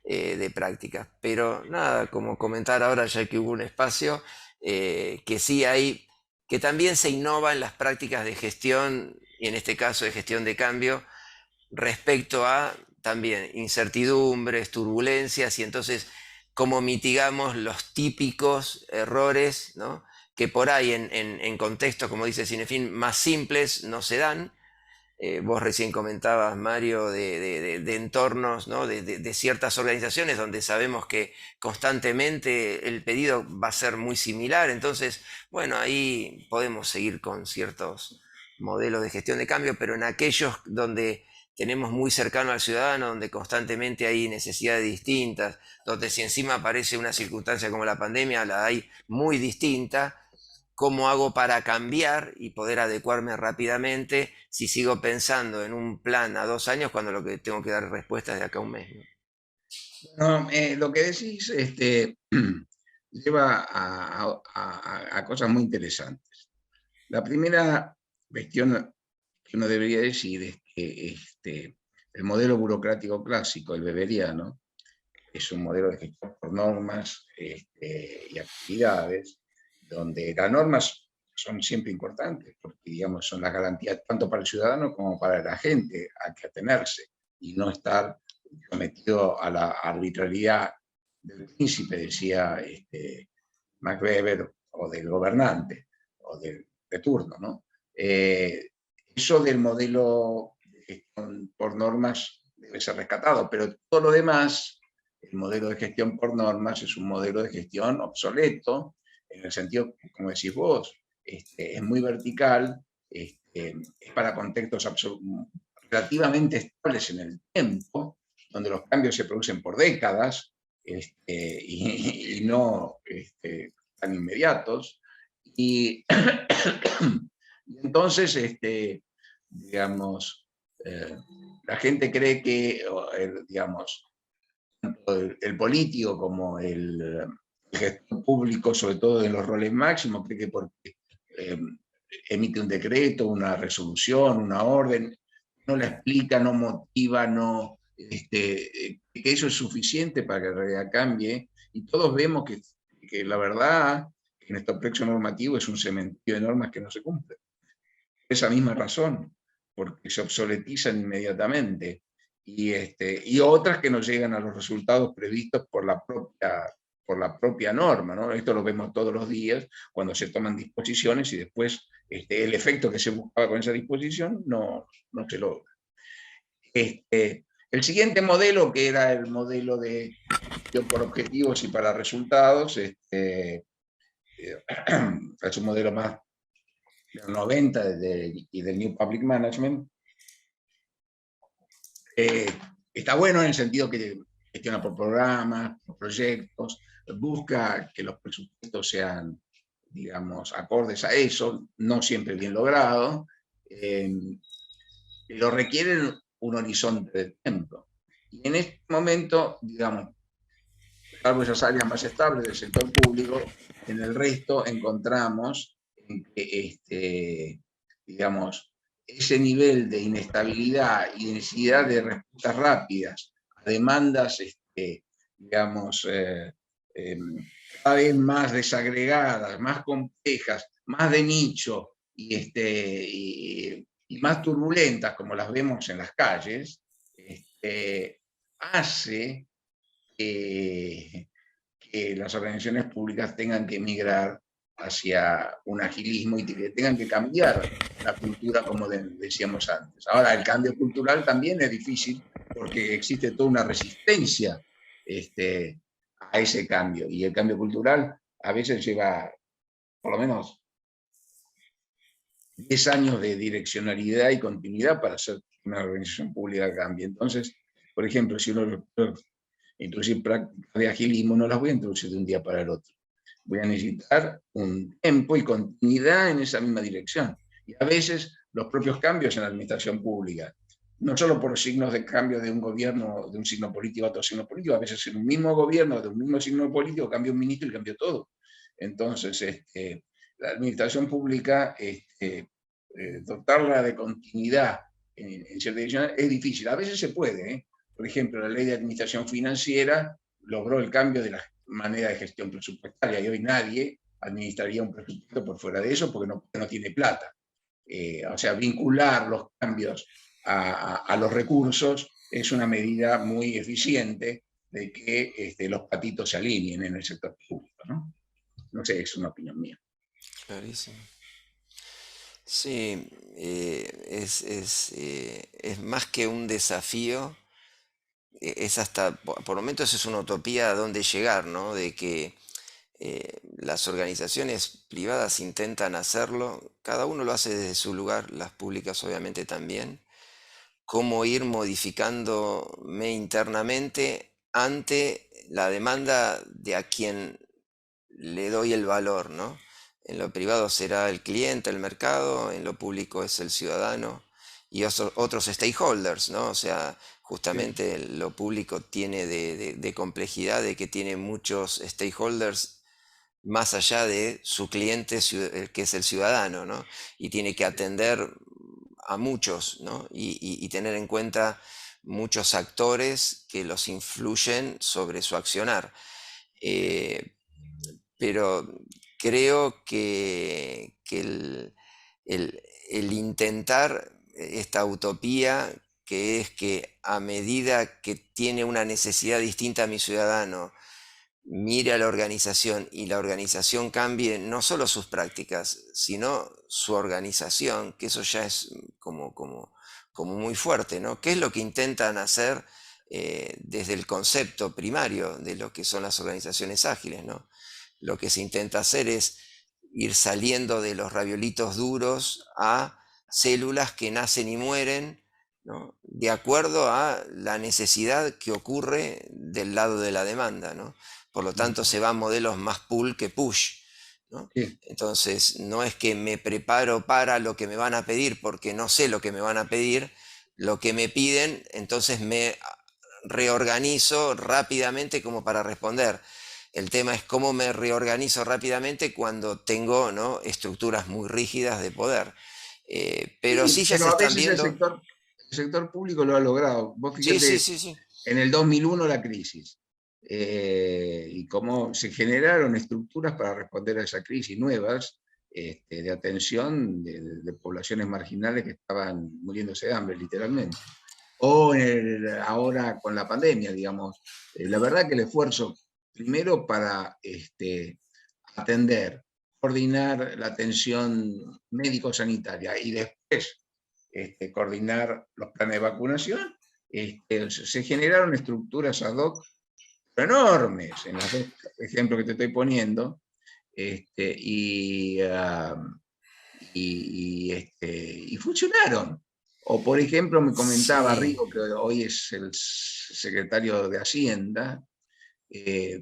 de prácticas. Pero nada, como comentar ahora ya que hubo un espacio, que sí hay, que también se innova en las prácticas de gestión y en este caso de gestión de cambio respecto a también incertidumbres, turbulencias y entonces cómo mitigamos los típicos errores, ¿no? Que por ahí en contextos, como dice Cinefin, más simples no se dan. Vos recién comentabas, Mario, de entornos, ¿no? de ciertas organizaciones donde sabemos que constantemente el pedido va a ser muy similar. Entonces, bueno, ahí podemos seguir con ciertos modelos de gestión de cambio, pero en aquellos donde tenemos muy cercano al ciudadano, donde constantemente hay necesidades distintas, donde si encima aparece una circunstancia como la pandemia, la hay muy distinta, cómo hago para cambiar y poder adecuarme rápidamente si sigo pensando en un plan a 2 años cuando lo que tengo que dar respuestas de acá a un mes, ¿no? No, lo que decís lleva a cosas muy interesantes. La primera cuestión que uno debería decir es que el modelo burocrático clásico, el weberiano, es un modelo de gestión por normas y actividades, donde las normas son siempre importantes, porque digamos, son las garantías tanto para el ciudadano como para la gente a que atenerse y no estar sometido a la arbitrariedad del príncipe, decía Max Weber, o del gobernante, o de turno, ¿no? Eso del modelo de gestión por normas debe ser rescatado, pero todo lo demás, el modelo de gestión por normas es un modelo de gestión obsoleto, en el sentido, como decís vos, es muy vertical, es para contextos relativamente estables en el tiempo, donde los cambios se producen por décadas y no tan inmediatos. Y, y entonces, digamos, la gente cree que, digamos, tanto el político como el gestor público, sobre todo en los roles máximos, cree que porque emite un decreto, una resolución, una orden, no la explica, no motiva, no, que eso es suficiente para que la realidad cambie. Y todos vemos que la verdad, que nuestro plexo normativo es un cementerio de normas que no se cumplen. Por esa misma razón, porque se obsoletizan inmediatamente. Y otras que no llegan a los resultados previstos por la propia norma, ¿no? Esto lo vemos todos los días cuando se toman disposiciones y después el efecto que se buscaba con esa disposición no se logra. El siguiente modelo, que era el modelo de gestión por objetivos y para resultados, es un modelo más de los 90 y del New Public Management. Está bueno en el sentido que gestiona por programas, por proyectos, busca que los presupuestos sean, digamos, acordes a eso, no siempre bien logrado, pero requieren un horizonte de tiempo. Y en este momento, digamos, salvo esas áreas más estables del sector público, en el resto encontramos que, digamos, ese nivel de inestabilidad y necesidad de respuestas rápidas a demandas, digamos, cada vez más desagregadas, más complejas, más de nicho y más turbulentas, como las vemos en las calles, hace que las organizaciones públicas tengan que migrar hacia un agilismo y que tengan que cambiar la cultura, como decíamos antes. Ahora, el cambio cultural también es difícil porque existe toda una resistencia a ese cambio. Y el cambio cultural a veces lleva por lo menos 10 años de direccionalidad y continuidad para hacer que una organización pública cambie. Entonces, por ejemplo, si uno introducir prácticas de agilismo, no las voy a introducir de un día para el otro. Voy a necesitar un tiempo y continuidad en esa misma dirección. Y a veces los propios cambios en la administración pública, no solo por signos de cambio de un gobierno, de un signo político a otro signo político, a veces en un mismo gobierno, de un mismo signo político, cambia un ministro y cambia todo. Entonces, la administración pública, dotarla de continuidad en cierta dirección es difícil. A veces se puede, Por ejemplo, la ley de administración financiera logró el cambio de la manera de gestión presupuestaria y hoy nadie administraría un presupuesto por fuera de eso porque no tiene plata. O sea, vincular los cambios a los recursos es una medida muy eficiente de que los patitos se alineen en el sector público, ¿no? No sé, es una opinión mía. Clarísimo. Sí, es más que un desafío, es hasta, por momentos es una utopía a dónde llegar, ¿no? De que las organizaciones privadas intentan hacerlo, cada uno lo hace desde su lugar, las públicas obviamente también, cómo ir modificándome internamente ante la demanda de a quien le doy el valor, ¿no? En lo privado será el cliente, el mercado, en lo público es el ciudadano y otros stakeholders, ¿no? O sea, Sí, justamente lo público tiene de complejidad, de que tiene muchos stakeholders más allá de su cliente, que es el ciudadano, ¿no? Y tiene que atender a muchos, ¿no? Y tener en cuenta muchos actores que los influyen sobre su accionar. Eh, pero creo que el intentar esta utopía, que es que a medida que tiene una necesidad distinta a mi ciudadano, mire a la organización y la organización cambie no solo sus prácticas, sino su organización, que eso ya es como muy fuerte, ¿no? ¿Qué es lo que intentan hacer desde el concepto primario de lo que son las organizaciones ágiles, ¿no? Lo que se intenta hacer es ir saliendo de los raviolitos duros a células que nacen y mueren, ¿no? De acuerdo a la necesidad que ocurre del lado de la demanda, ¿no? Por lo tanto, se van modelos más pull que push, ¿no? sí. Entonces, no es que me preparo para lo que me van a pedir porque no sé lo que me van a pedir, lo que me piden, entonces me reorganizo rápidamente como para responder. El tema es cómo me reorganizo rápidamente cuando tengo, ¿no?, estructuras muy rígidas de poder. Pero Sí, sí ya se pero a están veces viendo. el sector público lo ha logrado. Vos Sí, sí, fíjate, sí, sí. en el 2001 la crisis, y cómo se generaron estructuras para responder a esa crisis nuevas, de atención de poblaciones marginales que estaban muriéndose de hambre, literalmente. O ahora con la pandemia, digamos. La verdad que el esfuerzo, primero para atender, coordinar la atención médico-sanitaria y después coordinar los planes de vacunación, se generaron estructuras ad hoc enormes en los dos ejemplos que te estoy poniendo, y funcionaron. O, por ejemplo, me comentaba Sí, Rigo, que hoy es el secretario de Hacienda,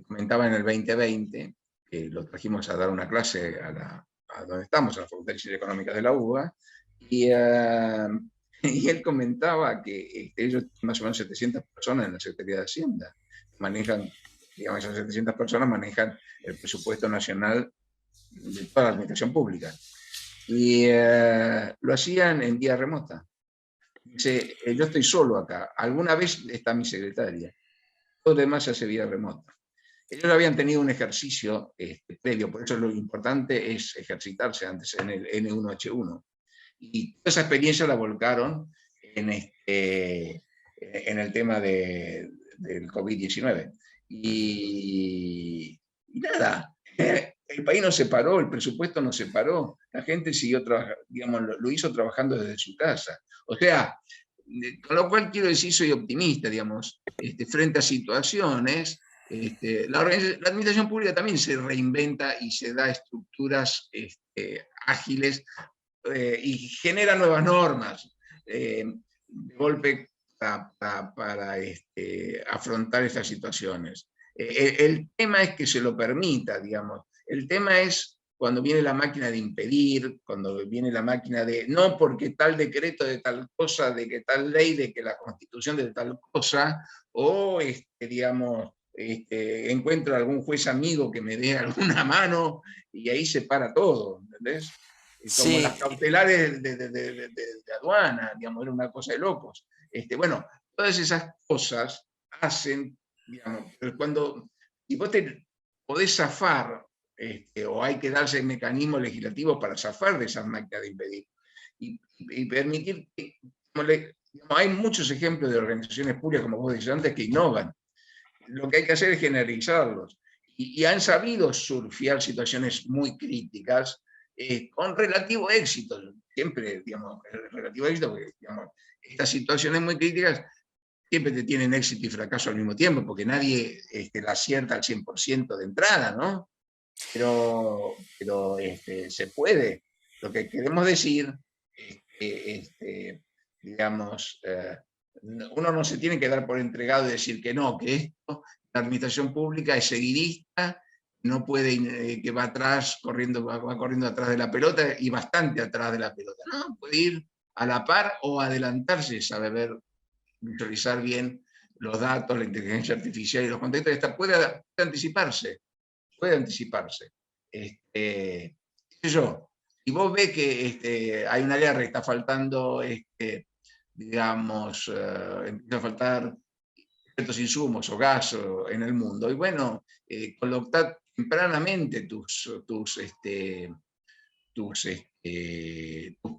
comentaba en el 2020, que lo trajimos a dar una clase a donde estamos, a la Facultad de Ciencias Económicas de la UBA, y, y él comentaba que ellos, más o menos 700 personas en la Secretaría de Hacienda, manejan, digamos, esas 700 personas manejan el presupuesto nacional de toda la administración pública. Y lo hacían en vía remota. Dice, yo estoy solo acá, alguna vez está mi secretaria, todo lo demás se hace vía remota. Ellos habían tenido un ejercicio previo, por eso lo importante es ejercitarse antes en el N1H1. Y toda esa experiencia la volcaron en el tema del COVID-19. Y nada, el país no se paró, el presupuesto no se paró, la gente siguió trabajando, digamos, lo hizo trabajando desde su casa. O sea, con lo cual quiero decir, soy optimista, digamos, frente a situaciones. La administración pública también se reinventa y se da estructuras ágiles, y genera nuevas normas de golpe para afrontar estas situaciones. El tema es que se lo permita, digamos. El tema es cuando viene la máquina de impedir, cuando viene la máquina de, no porque tal decreto de tal cosa, de que tal ley, de que la constitución de tal cosa, o, digamos, encuentro algún juez amigo que me dé alguna mano y ahí se para todo, ¿entendés? Como las sí, cautelares de aduana, digamos, era una cosa de locos. Bueno, todas esas cosas hacen, digamos, cuando, si vos te podés zafar, o hay que darse mecanismos legislativos para zafar de esas máquinas de impedir, y permitir que, digamos, hay muchos ejemplos de organizaciones públicas, como vos decís antes, que innovan. Lo que hay que hacer es generalizarlos. Y han sabido surfear situaciones muy críticas con relativo éxito. Siempre, digamos, relativo éxito, porque, digamos, estas situaciones muy críticas siempre te tienen éxito y fracaso al mismo tiempo, porque nadie la acierta al 100% de entrada, ¿no? Pero se puede. Lo que queremos decir es que, digamos, uno no se tiene que dar por entregado y decir que no, que esto, la administración pública es seguidista, no puede, que va atrás, corriendo, va corriendo atrás de la pelota y bastante atrás de la pelota. No, puede ir a la par o adelantarse, sabe ver, visualizar bien los datos, la inteligencia artificial y los contextos, puede anticiparse, puede anticiparse. Qué sé yo, si vos ves que hay una guerra y está faltando, digamos, empieza a faltar ciertos insumos o gas en el mundo, y bueno, colocar tempranamente tus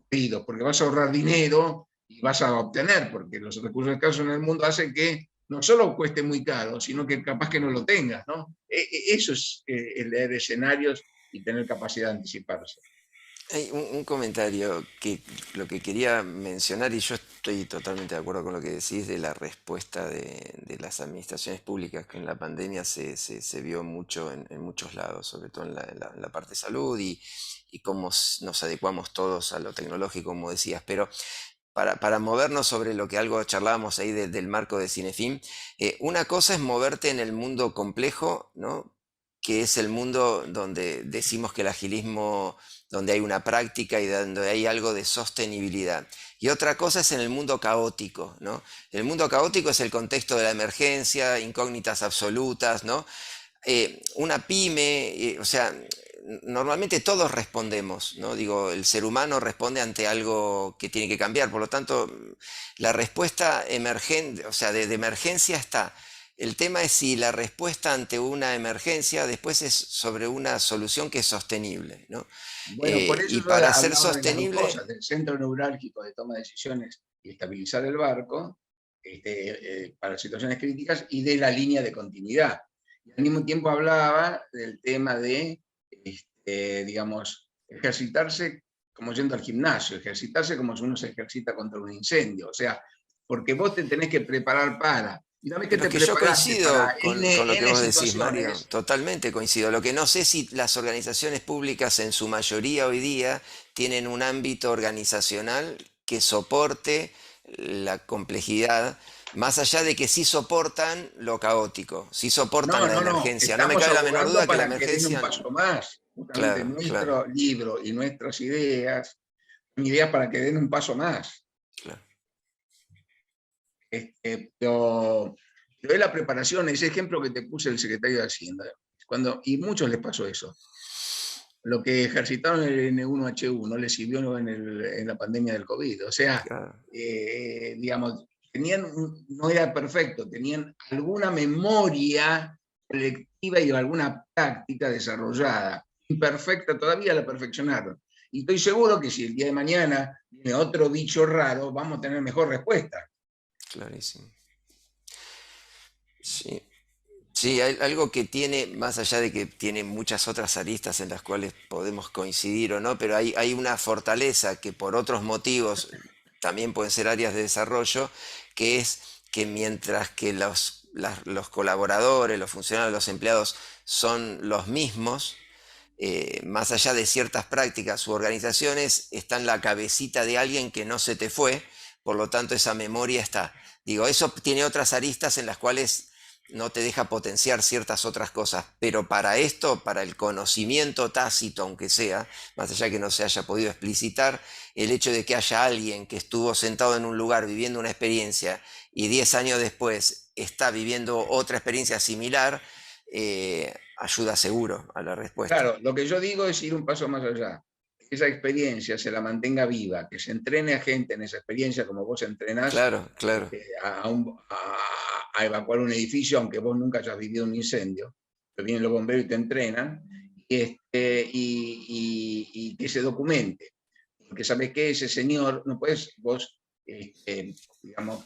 pedidos, porque vas a ahorrar dinero y vas a obtener, porque los recursos escasos en el mundo hacen que no solo cueste muy caro, sino que capaz que no lo tengas, ¿no? Eso es leer escenarios y tener capacidad de anticiparse. Hay un comentario que lo que quería mencionar, y yo estoy totalmente de acuerdo con lo que decís de la respuesta de las administraciones públicas, que en la pandemia se vio mucho en muchos lados, sobre todo en la parte de salud y cómo nos adecuamos todos a lo tecnológico, como decías. Pero para movernos sobre lo que algo charlábamos ahí del marco de Cinefin, una cosa es moverte en el mundo complejo, ¿no? Que es el mundo donde decimos que el agilismo, donde hay una práctica y donde hay algo de sostenibilidad. Y otra cosa es en el mundo caótico, ¿no? El mundo caótico es el contexto de la emergencia, incógnitas absolutas, ¿no? Una pyme, o sea, normalmente todos respondemos, ¿no? Digo, el ser humano responde ante algo que tiene que cambiar, por lo tanto, la respuesta emergente, o sea, de emergencia está. El tema es si la respuesta ante una emergencia después es sobre una solución que es sostenible, ¿no? Bueno, por eso Y yo para ser hablaba de las dos sostenible, cosas, del centro neurálgico de toma de decisiones y estabilizar el barco para situaciones críticas y de la línea de continuidad. Y al mismo tiempo hablaba del tema de, digamos, ejercitarse como yendo al gimnasio, ejercitarse como si uno se ejercita contra un incendio. O sea, porque vos te tenés que preparar para. Y una vez que pero es te que yo preparaste para coincido con lo que N vos decís, Mario, situaciones, totalmente coincido. Lo que no sé si las organizaciones públicas en su mayoría hoy día tienen un ámbito organizacional que soporte la complejidad, más allá de que sí soportan lo caótico, sí soportan la no, emergencia. No me estamos cabe la menor abogando duda que la para que den un emergencia, paso más. Justamente claro, claro, nuestro libro y nuestras ideas, son ideas para que den un paso más. claro. Pero es la preparación, ese ejemplo que te puse el secretario de Hacienda, y muchos les pasó eso. Lo que ejercitaron el N1H1 les sirvió en la pandemia del COVID. O sea, Claro. digamos, no era perfecto, tenían alguna memoria colectiva y alguna práctica desarrollada. Imperfecta todavía, la perfeccionaron. Y estoy seguro que si el día de mañana viene otro bicho raro, vamos a tener mejor respuesta. Clarísimo. Sí. Sí, hay algo que tiene, más allá de que tiene muchas otras aristas en las cuales podemos coincidir o no, pero hay una fortaleza que por otros motivos también pueden ser áreas de desarrollo, que es que mientras que los colaboradores, los funcionarios, los empleados son los mismos, más allá de ciertas prácticas u organizaciones, está en la cabecita de alguien que no se te fue, por lo tanto esa memoria está. Digo, eso tiene otras aristas en las cuales no te deja potenciar ciertas otras cosas, pero para esto, para el conocimiento tácito, aunque sea, más allá que no se haya podido explicitar, el hecho de que haya alguien que estuvo sentado en un lugar viviendo una experiencia y 10 años después está viviendo otra experiencia similar, ayuda seguro a la respuesta. Claro, lo que yo digo es ir un paso más allá. Que esa experiencia se la mantenga viva, que se entrene a gente en esa experiencia como vos entrenás Claro, claro. a evacuar un edificio, aunque vos nunca hayas vivido un incendio, pero vienen los bomberos y te entrenan, y que se documente. Porque sabes que ese señor, no puedes vos, digamos,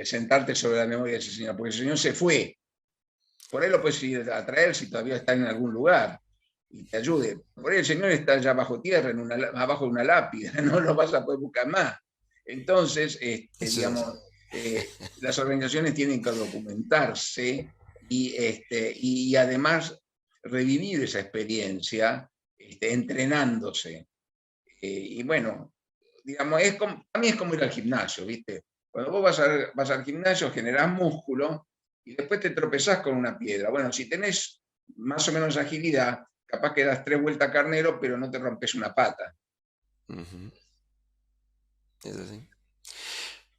sentarte sobre la memoria de ese señor, porque ese señor se fue. Por ahí lo puedes ir a traer si todavía está en algún lugar y te ayude. Por ahí el señor está ya bajo tierra, abajo de una lápida, no lo vas a poder buscar más. Entonces, digamos, las organizaciones tienen que documentarse y además revivir esa experiencia entrenándose. Y bueno, digamos, a mí es como ir al gimnasio, ¿viste? Cuando vos vas al gimnasio generás músculo y después te tropezás con una piedra. Bueno, si tenés más o menos agilidad, capaz que das 3 vueltas carnero, pero no te rompes una pata. Eso sí.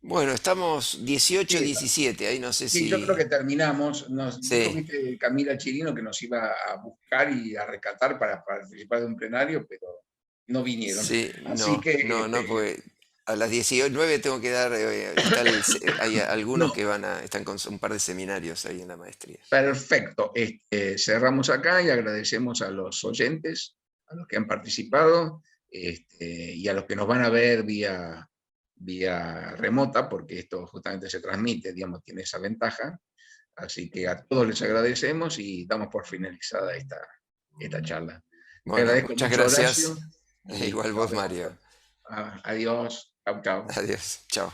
Bueno, estamos 18-17, ahí no sé Sí, si... yo creo que terminamos. Nos dijo, Sí, viste, Camila Chirino que nos iba a buscar y a rescatar para participar de un plenario, pero no vinieron. sí, Así que, no, pues a las 19 tengo que dar, hay algunos no, que están con un par de seminarios ahí en la maestría. perfecto. Cerramos acá y agradecemos a los oyentes, a los que han participado, y a los que nos van a ver vía remota, porque esto justamente se transmite, digamos, tiene esa ventaja. Así que a todos les agradecemos y damos por finalizada esta charla. Te Bueno, agradezco muchas mucho, gracias. Horacio, y Igual nos vos, vemos. Mario. Adiós. Chau, chau. Adiós. Chao.